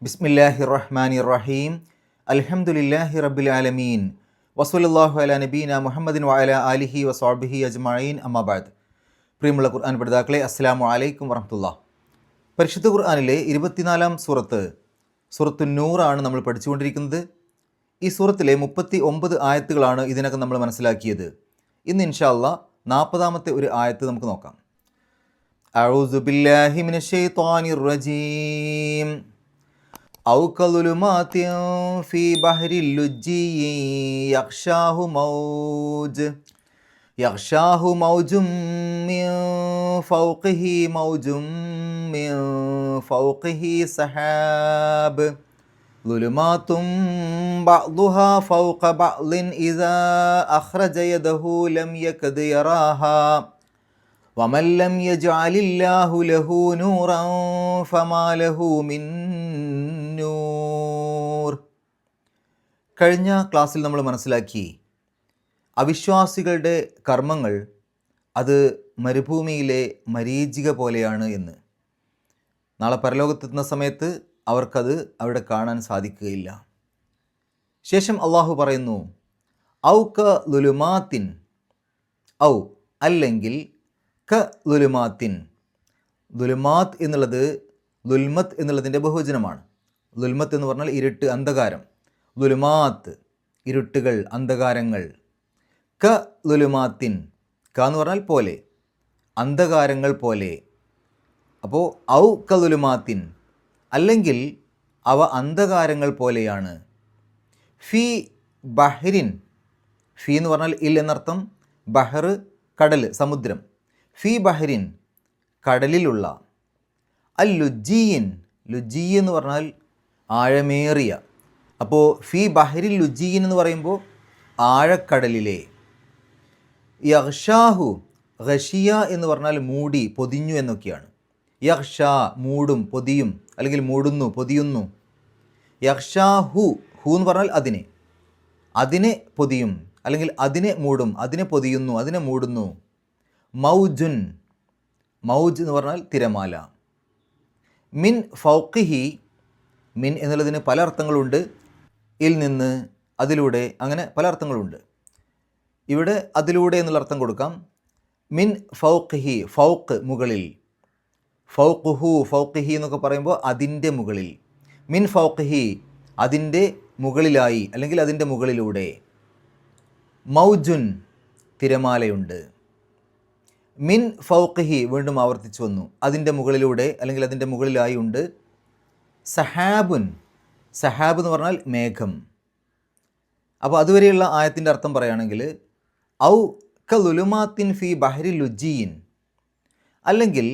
ബിസ്മില്ലാഹിർ റഹ്മാനിർ റഹീം. അൽഹംദുലില്ലാഹി റബ്ബിൽ ആലമീൻ. വസ്സല്ലല്ലാഹു അലാ നബീന മുഹമ്മദിൻ വഅലാ ആലിഹി വസ്വഹ്ബിഹി അജ്മഈൻ. അമ്മാ ബഅദ്. പ്രിയമുള്ള ഖുർആൻ പഠിതാക്കളെ, അസ്സലാമു അലൈക്കും വറഹ്മത്തുള്ളാഹി. പരിശുദ്ധ ഖുർആനിലെ 24-ാം സൂറത്തുൻ നൂറാണ് നമ്മൾ പഠിച്ചുകൊണ്ടിരിക്കുന്നത്. ഈ സൂറത്തിലെ 39 ആയത്തുകളാണ് ഇതിനകം നമ്മൾ മനസ്സിലാക്കിയത്. ഇന്ന് ഇൻഷാ അല്ലാഹ് 40-ാമത്തെ ഒരു ആയത്ത് നമുക്ക് നോക്കാം. അഊസു ബില്ലാഹി മിനശ് ശൈത്വാനിർ റജീം. ഔ കളുലുമാതിൻ ഫീ ബഹരിൽ ലുജ്ജിയ്യി യഗ്ഷാഹു മൗജും മിൻ ഫൗഖിഹി മൗജും മിൻ ഫൗഖിഹി സഹാബ് ളുലുമാതും ബഅ്ദുഹാ ഫൗഖ ബഅ്ദിൻ ഇദാ അഖ്റജ യദഹു ലം യകദ് യറാഹാ വമൻ ലം യജ്അലില്ലാഹു ലഹു നൂറൻ ഫമാ ലഹു മിൻ നൂർ. കഴിഞ്ഞ ക്ലാസ്സിൽ നമ്മൾ മനസ്സിലാക്കി, അവിശ്വാസികളുടെ കർമ്മങ്ങൾ അത് മരുഭൂമിയിലെ മരീചിക പോലെയാണ് എന്ന്. നാളെ പരലോകത്തെത്തുന്ന സമയത്ത് അവർക്കത് അവിടെ കാണാൻ സാധിക്കുകയില്ല. ശേഷം അള്ളാഹു പറയുന്നു, ഔ ക ലുലുമാത്തിൻ, ഔ അല്ലെങ്കിൽ ക ലുലുമാത്തിൻ. ലുലുമാത്ത് എന്നുള്ളത് ലുൽമത്ത് എന്നുള്ളതിൻ്റെ ബഹുവചനമാണ്. ലുൽമത്ത് എന്ന് പറഞ്ഞാൽ ഇരുട്ട്, അന്ധകാരം. ലുലുമാത്ത് ഇരുട്ടുകൾ, അന്ധകാരങ്ങൾ. ക ലുലുമാത്തിൻ, ക എന്ന് പറഞ്ഞാൽ പോലെ, അന്ധകാരങ്ങൾ പോലെ. അപ്പോൾ ഔ ക ലുലുമാത്തിൻ, അല്ലെങ്കിൽ അവ അന്ധകാരങ്ങൾ പോലെയാണ്. ഫി ബഹ്റിൻ, ഫി എന്ന് പറഞ്ഞാൽ ഇൽ എന്നർത്ഥം. ബഹർ കടൽ, സമുദ്രം. ഫി ബഹ്റിൻ കടലിലുള്ള. അൽ ലുജ്ജിയിൻ, ലുജ്ജി എന്ന് പറഞ്ഞാൽ ആഴമേറിയ. അപ്പോൾ ഫി ബഹ്റിൽ ലുജ്ജിയിൻ എന്ന് പറയുമ്പോൾ ആഴക്കടലിലെ. യഗ്ഷാഹു, ഖശിയ എന്ന് പറഞ്ഞാൽ മൂടി, പൊതിഞ്ഞു എന്നൊക്കെയാണ്. യഗ്ഷാ മൂടും, പൊതിയും, അല്ലെങ്കിൽ മൂടുന്നു, പൊതിയുന്നു. യഗ്ഷാഹു, ഹു എന്ന് പറഞ്ഞാൽ അതിനെ പൊതിയും, അല്ലെങ്കിൽ അതിനെ മൂടും, അതിനെ പൊതിയുന്നു, അതിനെ മൂടുന്നു. മൗജുൻ, മൗജ് എന്ന് പറഞ്ഞാൽ തിരമാല. മിൻ ഫൗഖിഹി, മിൻ എന്നുള്ളതിന് പല അർത്ഥങ്ങളുണ്ട്. ഇൽ നിന്ന്, അതിലൂടെ, അങ്ങനെ പല അർത്ഥങ്ങളുണ്ട്. ഇവിടെ അതിലൂടെ എന്നുള്ള അർത്ഥം കൊടുക്കാം. മിൻ ഫൗഖിഹി, ഫൗഖ് മുകളിൽ. ഫൗഖുഹു, ഫൗഖിഹി എന്നൊക്കെ പറയുമ്പോൾ അതിൻ്റെ മുകളിൽ. മിൻ ഫൗഖിഹി അതിൻ്റെ മുകളിലായി, അല്ലെങ്കിൽ അതിൻ്റെ മുകളിലൂടെ. മൗജുൻ തിരമാലയുണ്ട്. മിൻ ഫൗഖിഹി വീണ്ടും ആവർത്തിച്ചു വന്നു, അതിൻ്റെ മുകളിലൂടെ, അല്ലെങ്കിൽ അതിൻ്റെ മുകളിലായി ഉണ്ട്. സഹാബുൻ, സഹാബ് എന്ന് പറഞ്ഞാൽ മേഘം. അപ്പോൾ അതുവരെയുള്ള ആയത്തിൻ്റെ അർത്ഥം പറയുകയാണെങ്കിൽ, ഔ ക ലുലുമാത്തിൻ ഫി ബഹ്രി ലുജ്ജിയിൻ, അല്ലെങ്കിൽ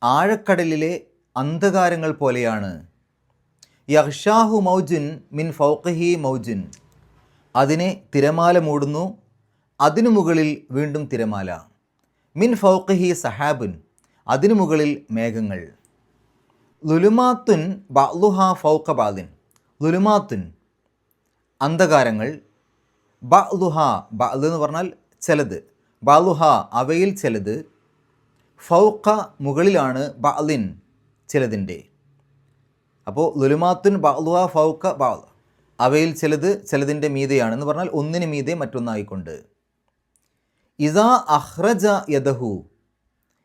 ആഴക്കടലിലെ അന്ധകാരങ്ങൾ പോലെയാണ്. യഗ്ഷാഹു മൗജുൻ മിൻ ഫൗഖിഹി മൗജുൻ, അതിനെ തിരമാല മൂടുന്നു, അതിനു മുകളിൽ വീണ്ടും തിരമാല. മിൻ ഫൗഖിഹി സഹാബുൻ, അതിനു മുകളിൽ മേഘങ്ങൾ. ലുലുമാത്തുൻ ബഅ്ദുഹാ ഫൗഖ ബഅ്ദിൻ, ലുലുമാത്തുൻ അന്ധകാരങ്ങൾ. ബഅ്ദുഹാ, ബഅ്ദ് എന്ന് പറഞ്ഞാൽ ചിലത്. ബഅ്ദുഹാ അവയിൽ ചിലത്. ഫൗഖ മുകളിലാണ്, ബഅ്ദിൻ ചിലതിൻ്റെ. അപ്പോൾ ലുലുമാത്തുൻ ബഅ്ദുഹാ ഫൗഖ ബഅ്ദ്, അവയിൽ ചിലത് ചിലതിൻ്റെ മീതെയാണ് എന്ന് പറഞ്ഞാൽ ഒന്നിന് മീതെ മറ്റൊന്നായിക്കൊണ്ട്. ഇദാ അഖ്റജ യദഹു,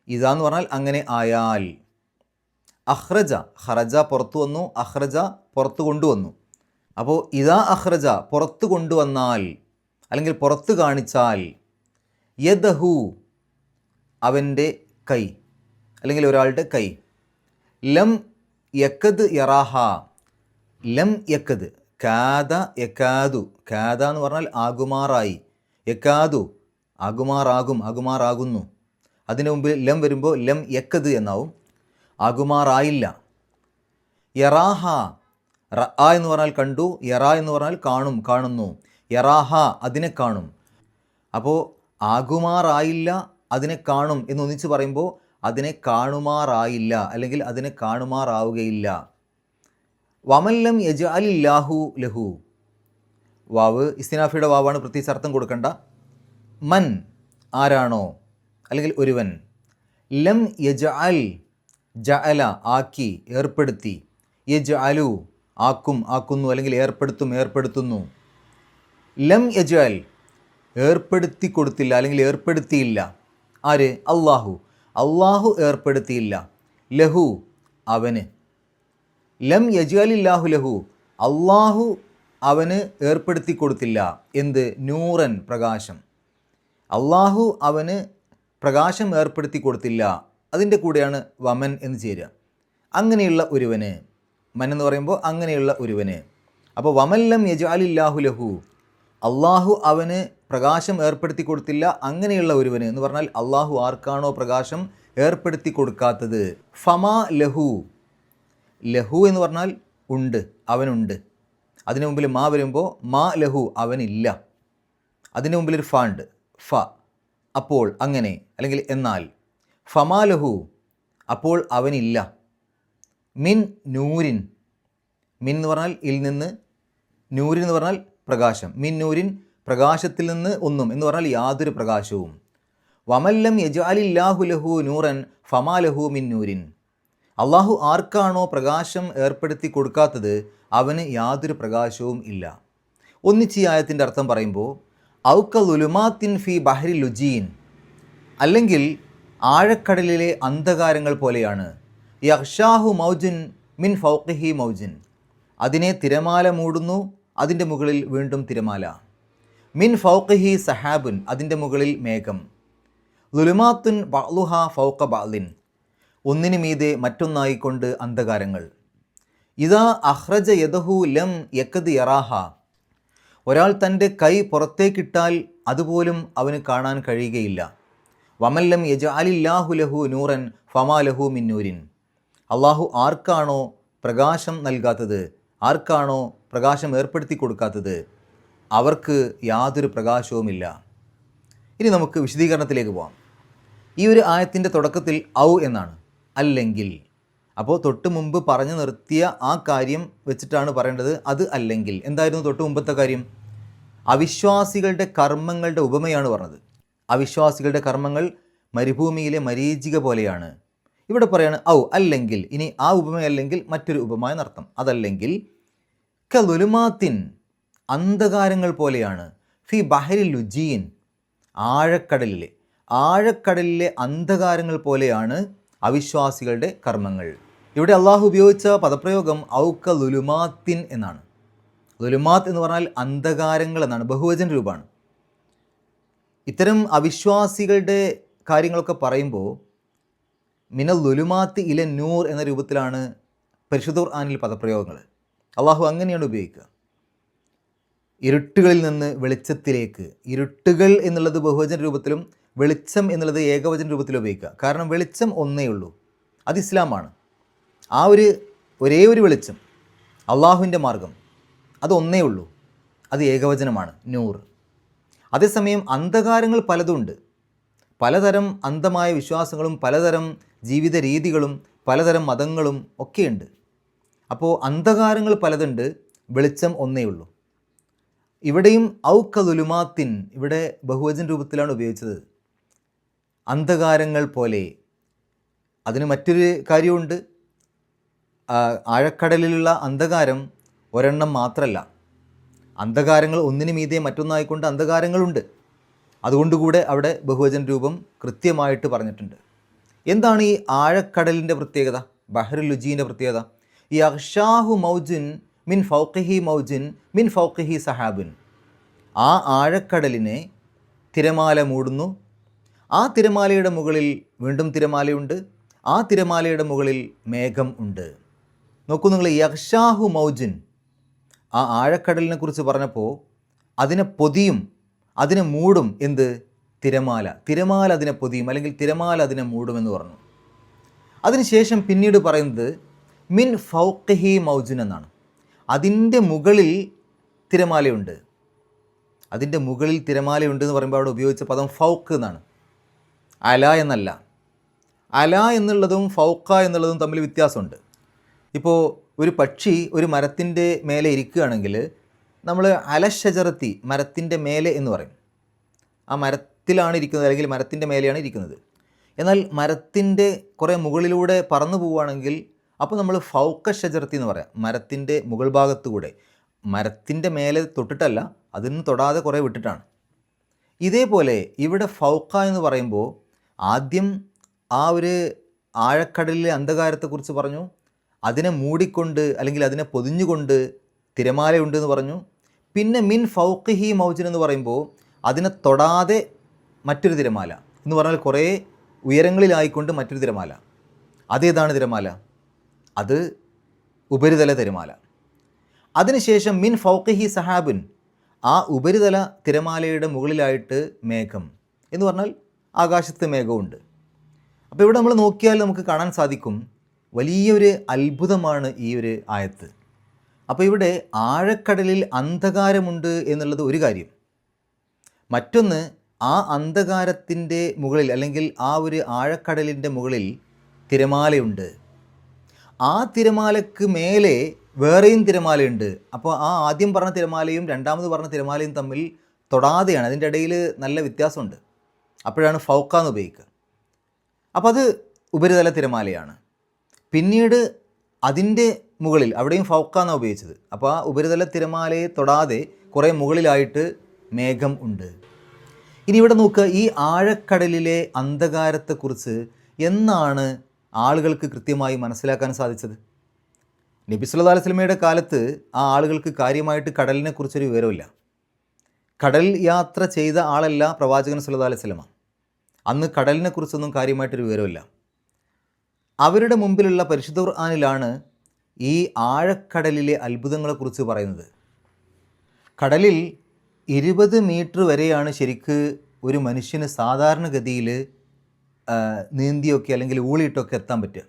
ഇദാ എന്ന് പറഞ്ഞാൽ അങ്ങനെ ആയാൽ. അഖ്റജ, ഖറജ പുറത്തു വന്നു, അഖ്റജ പുറത്തു കൊണ്ടുവന്നു. അപ്പോൾ ഇദാ അഖ്റജ പുറത്തു കൊണ്ടുവന്നാൽ, അല്ലെങ്കിൽ പുറത്ത് കാണിച്ചാൽ. യദഹു അവൻ്റെ കൈ, അല്ലെങ്കിൽ ഒരാളുടെ കൈ. ലം യക്കദ് യറാഹ, ലം യക്കദ്, കാദ യക്കാദു, കാദ എന്ന് പറഞ്ഞാൽ ആകുമാറായി. യക്കാദു ആകുമാറാകും, ആകുമാറാകുന്നു. അതിനു മുമ്പിൽ ലം വരുമ്പോൾ ലം യക്കദ് എന്നാവും. ആകുമാറായില്ല. യറാഹ, റഅ എന്ന് പറഞ്ഞാൽ കണ്ടു, യറാ എന്ന് പറഞ്ഞാൽ കാണും, കാണുന്നു. യറാഹ അതിനെ കാണും. അപ്പോൾ ആകുമാറായില്ല, അതിനെ കാണും എന്നൊന്നിച്ച് പറയുമ്പോൾ അതിനെ കാണുമാറായില്ല, അല്ലെങ്കിൽ അതിനെ കാണുമാറാവുകയില്ല. വമൻ ലം യജ്അലില്ലാഹു ലഹു, വാവ് ഇസ്തിനാഫിയുടെ വാവാണ്, പ്രത്യേകിച്ച് അർത്ഥം കൊടുക്കണ്ട. മൻ ആരാണോ, അല്ലെങ്കിൽ ഒരുവൻ. ലം യജ്അൽ, ജഅല ആക്കി, ഏർപ്പെടുത്തി. യജ്അലു ആക്കുന്നു അല്ലെങ്കിൽ ഏർപ്പെടുത്തുന്നു. ലം യജ്അൽ ഏർപ്പെടുത്തി കൊടുത്തില്ല അല്ലെങ്കിൽ ഏർപ്പെടുത്തിയില്ല. ആര്? അള്ളാഹു ഏർപ്പെടുത്തിയില്ല. ലഹു അവന്. ലം യജ്അലില്ലാഹു ലഹു അള്ളാഹു അവന് ഏർപ്പെടുത്തി കൊടുത്തില്ല. എന്ത്? നൂറൻ പ്രകാശം. അള്ളാഹു അവന് പ്രകാശം ഏർപ്പെടുത്തി കൊടുത്തില്ല. അതിൻ്റെ കൂടെയാണ് വമൻ എന്ന് ചേരുക. അങ്ങനെയുള്ള ഒരുവന്, മൻ എന്ന് പറയുമ്പോൾ അങ്ങനെയുള്ള ഒരുവന്. അപ്പോൾ വമല്ലം യജ്അലില്ലാഹു ലഹു അള്ളാഹു അവന് പ്രകാശം ഏർപ്പെടുത്തി കൊടുത്തില്ല അങ്ങനെയുള്ള ഒരുവന് എന്ന് പറഞ്ഞാൽ അള്ളാഹു ആർക്കാണോ പ്രകാശം ഏർപ്പെടുത്തി കൊടുക്കാത്തത്. ഫമാ ലഹു എന്ന് പറഞ്ഞാൽ ഉണ്ട്, അവനുണ്ട്. അതിന് മുമ്പിൽ മാ വരുമ്പോൾ മാ ലഹു അവനില്ല. അതിന് മുമ്പിൽ ഒരു ഫ ഉണ്ട്, ഫ അപ്പോൾ അങ്ങനെ അല്ലെങ്കിൽ എന്നാൽ. ഫമാ ലഹു അപ്പോൾ അവനില്ല. മിൻ നൂരിൻ, മിൻ എന്ന് പറഞ്ഞാൽ ഇൽ നിന്ന്, നൂരിൻ എന്ന് പറഞ്ഞാൽ പ്രകാശം. മിൻ നൂരിൻ പ്രകാശത്തിൽ നിന്ന് ഒന്നും എന്ന് പറഞ്ഞാൽ യാതൊരു പ്രകാശവും. വമല്ലം യജ്അലില്ലാഹു ലഹു നൂറൻ ഫമാ ലഹു മിൻ നൂരിൻ അള്ളാഹു ആർക്കാണോ പ്രകാശം ഏർപ്പെടുത്തി കൊടുക്കാത്തത് അവന് യാതൊരു പ്രകാശവും ഇല്ല. ഒന്നിച്ച് ഈ ആയത്തിൻ്റെ അർത്ഥം പറയുമ്പോൾ ഔക ളുലുമാത്തിൻ ഫി ബഹരി ലുജീൻ അല്ലെങ്കിൽ ആഴക്കടലിലെ അന്ധകാരങ്ങൾ പോലെയാണ്. യഗ്ഷാഹു മൗജുൻ മിൻ ഫൗഖിഹി മൗജുൻ അതിനെ തിരമാല മൂടുന്നു, അതിൻ്റെ മുകളിൽ വീണ്ടും തിരമാല. മിൻ ഫൗഖിഹി സഹാബുൻ അതിൻ്റെ മുകളിൽ മേഘം. ളുലുമാത്തുൻ ബഅ്ലുഹ ഫൗഖ ബഅ്ലിൻ ഒന്നിനു മീതെ മറ്റൊന്നായിക്കൊണ്ട് അന്ധകാരങ്ങൾ. ഇദാ അഖ്റജ യദഹു ലം യക്കദ് യറാഹ ഒരാൾ തൻ്റെ കൈ പുറത്തേക്കിട്ടാൽ അതുപോലും അവന് കാണാൻ കഴിയുകയില്ല. വമല്ലം യജ്അലില്ലാഹു ലഹു നൂറൻ ഫമാ ലഹു മിൻ നൂരിൻ അള്ളാഹു ആർക്കാണോ പ്രകാശം നൽകാത്തത്, ആർക്കാണോ പ്രകാശം ഏർപ്പെടുത്തി കൊടുക്കാത്തത് അവർക്ക് യാതൊരു പ്രകാശവുമില്ല. ഇനി നമുക്ക് വിശദീകരണത്തിലേക്ക് പോകാം. ഈ ഒരു ആയത്തിൻ്റെ തുടക്കത്തിൽ ഔ എന്നാണ്, അല്ലെങ്കിൽ. അപ്പോൾ തൊട്ട് മുമ്പ് പറഞ്ഞു നിർത്തിയ ആ കാര്യം വെച്ചിട്ടാണ് പറയേണ്ടത്. അത് അല്ലെങ്കിൽ എന്തായിരുന്നു തൊട്ട് മുമ്പത്തെ കാര്യം? അവിശ്വാസികളുടെ കർമ്മങ്ങളുടെ ഉപമയാണ് പറഞ്ഞത്. അവിശ്വാസികളുടെ കർമ്മങ്ങൾ മരുഭൂമിയിലെ മരീചിക പോലെയാണ്. ഇവിടെ പറയാണ് ഔ അല്ലെങ്കിൽ. ഇനി ആ ഉപമയല്ലെങ്കിൽ മറ്റൊരു ഉപമ എന്നർത്ഥം. അതല്ലെങ്കിൽ കലുലുമാത്തിൻ അന്ധകാരങ്ങൾ പോലെയാണ്. ഫി ബഹരി ലുജീൻ ആഴക്കടലിലെ അന്ധകാരങ്ങൾ പോലെയാണ് അവിശ്വാസികളുടെ കർമ്മങ്ങൾ. ഇവിടെ അള്ളാഹു ഉപയോഗിച്ച പദപ്രയോഗം ഔക ലുലുമാത്തിൻ എന്നാണ്. ലുലുമാത്ത് എന്ന് പറഞ്ഞാൽ അന്ധകാരങ്ങൾ എന്നാണ്, ബഹുവചന രൂപമാണ്. ഇത്തരം അവിശ്വാസികളുടെ കാര്യങ്ങളൊക്കെ പറയുമ്പോൾ മിനൽ ലുലുമാത്ത് ഇല നൂർ എന്ന രൂപത്തിലാണ് പരിശുദ്ധ ഖുർആനിൽ പദപ്രയോഗങ്ങൾ. അള്ളാഹു അങ്ങനെയാണ് ഉപയോഗിക്കുക. ഇരുട്ടുകളിൽ നിന്ന് വെളിച്ചത്തിലേക്ക്. ഇരുട്ടുകൾ എന്നുള്ളത് ബഹുവചന രൂപത്തിലും വെളിച്ചം എന്നുള്ളത് ഏകവചന രൂപത്തിലും ഉപയോഗിക്കുക. കാരണം വെളിച്ചം ഒന്നേ ഉള്ളൂ, അത് ഇസ്ലാമാണ്. ആ ഒരേ ഒരു വെളിച്ചം, അള്ളാഹുവിൻ്റെ മാർഗം, അത് ഒന്നേ ഉള്ളൂ, അത് ഏകവചനമാണ്, നൂർ. അതേസമയം അന്ധകാരങ്ങൾ പലതുണ്ട്. പലതരം അന്ധമായ വിശ്വാസങ്ങളും പലതരം ജീവിത രീതികളും പലതരം മതങ്ങളും ഒക്കെയുണ്ട്. അപ്പോൾ അന്ധകാരങ്ങൾ പലതുണ്ട്, വെളിച്ചം ഒന്നേ ഉള്ളൂ. ഇവിടെയും ഔക ളുലുമാത്തിൻ ഇവിടെ ബഹുവചന രൂപത്തിലാണ് ഉപയോഗിച്ചത്. അന്ധകാരങ്ങൾ പോലെ. അതിന് മറ്റൊരു കാര്യമുണ്ട്. ആഴക്കടലിലുള്ള അന്ധകാരം ഒരെണ്ണം മാത്രമല്ല, അന്ധകാരങ്ങൾ ഒന്നിനു മീതെ മറ്റൊന്നായിക്കൊണ്ട് അന്ധകാരങ്ങളുണ്ട്. അതുകൊണ്ടുകൂടെ അവിടെ ബഹുവചന രൂപം കൃത്യമായിട്ട് പറഞ്ഞിട്ടുണ്ട്. എന്താണ് ഈ ആഴക്കടലിൻ്റെ പ്രത്യേകത, ബഹ്റുൽ ലുജീൻ്റെ പ്രത്യേകത? ഈ യഗ്ഷാഹു മൗജുൻ മിൻ ഫൗഖിഹി മൗജുൻ മിൻ ഫൗഖിഹി സഹാബുൻ ആ ആഴക്കടലിനെ തിരമാല മൂടുന്നു. ആ തിരമാലയുടെ മുകളിൽ വീണ്ടും തിരമാലയുണ്ട്. ആ തിരമാലയുടെ മുകളിൽ മേഘം ഉണ്ട്. നോക്കൂ നിങ്ങൾ, യഗ്ഷാഹു മൗജുൻ ആ ആഴക്കടലിനെ കുറിച്ച് പറഞ്ഞപ്പോൾ അതിനെ പൊതിയും, അതിനെ മൂടും. എന്ത്? തിരമാല. തിരമാല അതിനെ പൊതിയും അല്ലെങ്കിൽ തിരമാല അതിനെ മൂടുമെന്ന് പറഞ്ഞു. അതിനുശേഷം പിന്നീട് പറയുന്നത് മിൻ ഫൗഖിഹി മൗജുൻ എന്നാണ്. അതിൻ്റെ മുകളിൽ തിരമാലയുണ്ട്. അതിൻ്റെ മുകളിൽ തിരമാലയുണ്ട് എന്ന് പറയുമ്പോൾ അവിടെ ഉപയോഗിച്ച പദം ഫൗഖ് എന്നാണ്, അല എന്നല്ല. അല എന്നുള്ളതും ഫൗഖ എന്നുള്ളതും തമ്മിൽ വ്യത്യാസമുണ്ട്. ഇപ്പോൾ ഒരു പക്ഷി ഒരു മരത്തിൻ്റെ മേലെ ഇരിക്കുകയാണെങ്കിൽ നമ്മൾ അലഷജറത്തി മരത്തിൻ്റെ മേലെ എന്ന് പറയും. ആ മരത്തിലാണ് ഇരിക്കുന്നത് അല്ലെങ്കിൽ മരത്തിൻ്റെ മേലെയാണ് ഇരിക്കുന്നത്. എന്നാൽ മരത്തിൻ്റെ കുറേ മുകളിലൂടെ പറന്നു പോവുകയാണെങ്കിൽ അപ്പോൾ നമ്മൾ ഫൗക്ക ഷജറത്തി എന്ന് പറയാം, മരത്തിൻ്റെ മുകൾ ഭാഗത്തുകൂടെ, മരത്തിൻ്റെ മേലെ തൊട്ടിട്ടല്ല, അതിന് തൊടാതെ കുറേ വിട്ടിട്ടാണ്. ഇതേപോലെ ഇവിടെ ഫൗക്ക എന്ന് പറയുമ്പോൾ ആദ്യം ആ ഒരു ആഴക്കടലിലെ അന്ധകാരത്തെക്കുറിച്ച് പറഞ്ഞു, അതിനെ മൂടിക്കൊണ്ട് അല്ലെങ്കിൽ അതിനെ പൊതിഞ്ഞുകൊണ്ട് തിരമാലയുണ്ടെന്ന് പറഞ്ഞു. പിന്നെ മിൻ ഫൗഖിഹി മൗജിൻ എന്ന് പറയുമ്പോൾ അതിനെ തൊടാതെ മറ്റൊരു തിരമാല എന്ന് പറഞ്ഞാൽ കുറേ ഉയരങ്ങളിലായിക്കൊണ്ട് മറ്റൊരു തിരമാല. അതേതാണ് തിരമാല? അത് ഉപരിതല തിരമാല. അതിനുശേഷം മിൻ ഫൗഖിഹി സഹാബുൻ, ആ ഉപരിതല തിരമാലയുടെ മുകളിലായിട്ട് മേഘം എന്ന് പറഞ്ഞാൽ ആകാശത്ത് മേഘമുണ്ട്. അപ്പോൾ ഇവിടെ നമ്മൾ നോക്കിയാൽ നമുക്ക് കാണാൻ സാധിക്കും വലിയൊരു അത്ഭുതമാണ് ഈ ഒരു ആയത്ത്. അപ്പോൾ ഇവിടെ ആഴക്കടലിൽ അന്ധകാരമുണ്ട് എന്നുള്ളത് ഒരു കാര്യം. മറ്റൊന്ന്, ആ അന്ധകാരത്തിൻ്റെ മുകളിൽ അല്ലെങ്കിൽ ആ ഒരു ആഴക്കടലിൻ്റെ മുകളിൽ തിരമാലയുണ്ട്. ആ തിരമാലക്ക് മേലെ വേറെയും തിരമാലയുണ്ട്. അപ്പോൾ ആ ആദ്യം പറഞ്ഞ തിരമാലയും രണ്ടാമത് പറഞ്ഞ തിരമാലയും തമ്മിൽ തൊടാതെയാണ്, അതിൻ്റെ ഇടയിൽ നല്ല വ്യത്യാസമുണ്ട്. അപ്പോഴാണ് ഫൗക്ക എന്ന് ഉപയോഗിക്കുക. അപ്പോൾ അത് ഉപരിതല തിരമാലയാണ്. പിന്നീട് അതിൻ്റെ മുകളിൽ അവിടെയും ഫൗക്ക എന്നാണ് ഉപയോഗിച്ചത്. അപ്പോൾ ആ ഉപരിതല തിരമാലയെ തൊടാതെ കുറേ മുകളിലായിട്ട് മേഘം ഉണ്ട്. ഇനി ഇവിടെ നോക്കുക, ഈ ആഴക്കടലിലെ അന്ധകാരത്തെക്കുറിച്ച് എന്നാണ് ആളുകൾക്ക് കൃത്യമായി മനസ്സിലാക്കാൻ സാധിച്ചത്? നബി സല്ലല്ലാഹു അലൈഹി വസല്ലമയുടെ കാലത്ത് ആ ആളുകൾക്ക് കാര്യമായിട്ട് കടലിനെക്കുറിച്ചൊരു വിവരമില്ല. കടൽ യാത്ര ചെയ്ത ആളല്ല പ്രവാചകൻ സല്ലല്ലാഹു അലൈഹി വസല്ലമ. അന്ന് കടലിനെക്കുറിച്ചൊന്നും കാര്യമായിട്ടൊരു വിവരമില്ല. അവരുടെ മുമ്പിലുള്ള പരിശുദ്ധ ഖുർആനിലാണ് ഈ ആഴക്കടലിലെ അത്ഭുതങ്ങളെക്കുറിച്ച് പറയുന്നത്. കടലിൽ 20 മീറ്റർ വരെയാണ് ശരിക്ക് ഒരു മനുഷ്യന് സാധാരണഗതിയിൽ നീന്തിയൊക്കെ അല്ലെങ്കിൽ ഊളിയിട്ടൊക്കെ എത്താൻ പറ്റുക.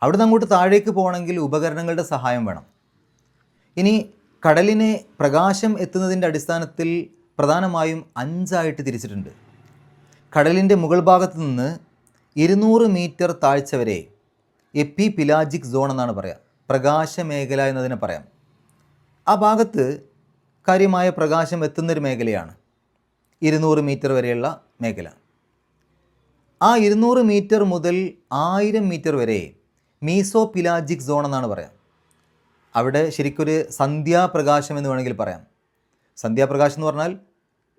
അവിടെ നിന്ന് അങ്ങോട്ട് താഴേക്ക് പോകണമെങ്കിൽ ഉപകരണങ്ങളുടെ സഹായം വേണം. ഇനി കടലിനെ പ്രകാശം എത്തുന്നതിൻ്റെ അടിസ്ഥാനത്തിൽ പ്രധാനമായും 5 തിരിച്ചിട്ടുണ്ട്. കടലിൻ്റെ മുകൾ ഭാഗത്ത് നിന്ന് 200 മീറ്റർ താഴ്ച വരെ എപ്പി പിലാജിക് സോൺ എന്നാണ് പറയുക, പ്രകാശമേഖല എന്നതിനെ പറയാം. ആ ഭാഗത്ത് കാര്യമായ പ്രകാശം എത്തുന്നൊരു മേഖലയാണ് 200 മീറ്റർ വരെയുള്ള മേഖല. ആ 200 മീറ്റർ മുതൽ 1000 മീറ്റർ വരെ മീസോ പിലാജിക് സോൺ എന്നാണ് പറയാം. അവിടെ ശരിക്കൊരു സന്ധ്യാപ്രകാശം എന്ന് വേണമെങ്കിൽ പറയാം. സന്ധ്യാപ്രകാശം എന്ന് പറഞ്ഞാൽ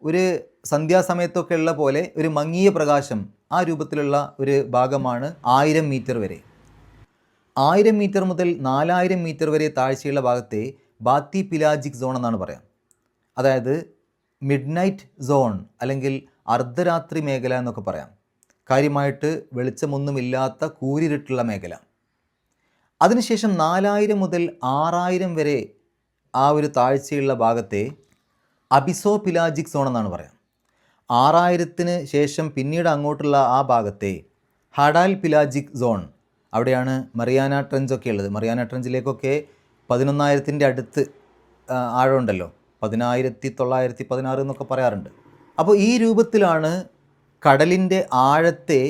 ഒരു സന്ധ്യാസമയത്തൊക്കെ ഉള്ള പോലെ ഒരു മങ്ങിയ പ്രകാശം, ആ രൂപത്തിലുള്ള ഒരു ഭാഗമാണ് 1000 മീറ്റർ വരെ. 1000 മീറ്റർ മുതൽ 4000 മീറ്റർ വരെ താഴ്ചയുള്ള ഭാഗത്തെ ബാത്തി പിലാജിക് സോൺ എന്നാണ് പറയാം. അതായത് മിഡ് നൈറ്റ് സോൺ അല്ലെങ്കിൽ അർദ്ധരാത്രി മേഖല എന്നൊക്കെ പറയാം. കാര്യമായിട്ട് വെളിച്ചമൊന്നുമില്ലാത്ത കൂരിരുട്ടുള്ള മേഖല. അതിനുശേഷം 4000 മുതൽ 6000 വരെ ആ ഒരു താഴ്ചയുള്ള ഭാഗത്തെ അബിസോ പിലാജിക് സോൺ എന്നാണ് പറയാം. 6000 ശേഷം പിന്നീട് അങ്ങോട്ടുള്ള ആ ഭാഗത്തെ ഹഡാൽ പിലാജിക് സോൺ, അവിടെയാണ് മറിയാന ട്രെഞ്ചൊക്കെ ഉള്ളത്. മറിയാന ട്രെഞ്ചിലേക്കൊക്കെ 11,000 അടുത്ത് ആഴമുണ്ടല്ലോ, 10,916 എന്നൊക്കെ പറയാറുണ്ട്. അപ്പോൾ ഈ രൂപത്തിലാണ് കടലിൻ്റെ ആഴത്തെ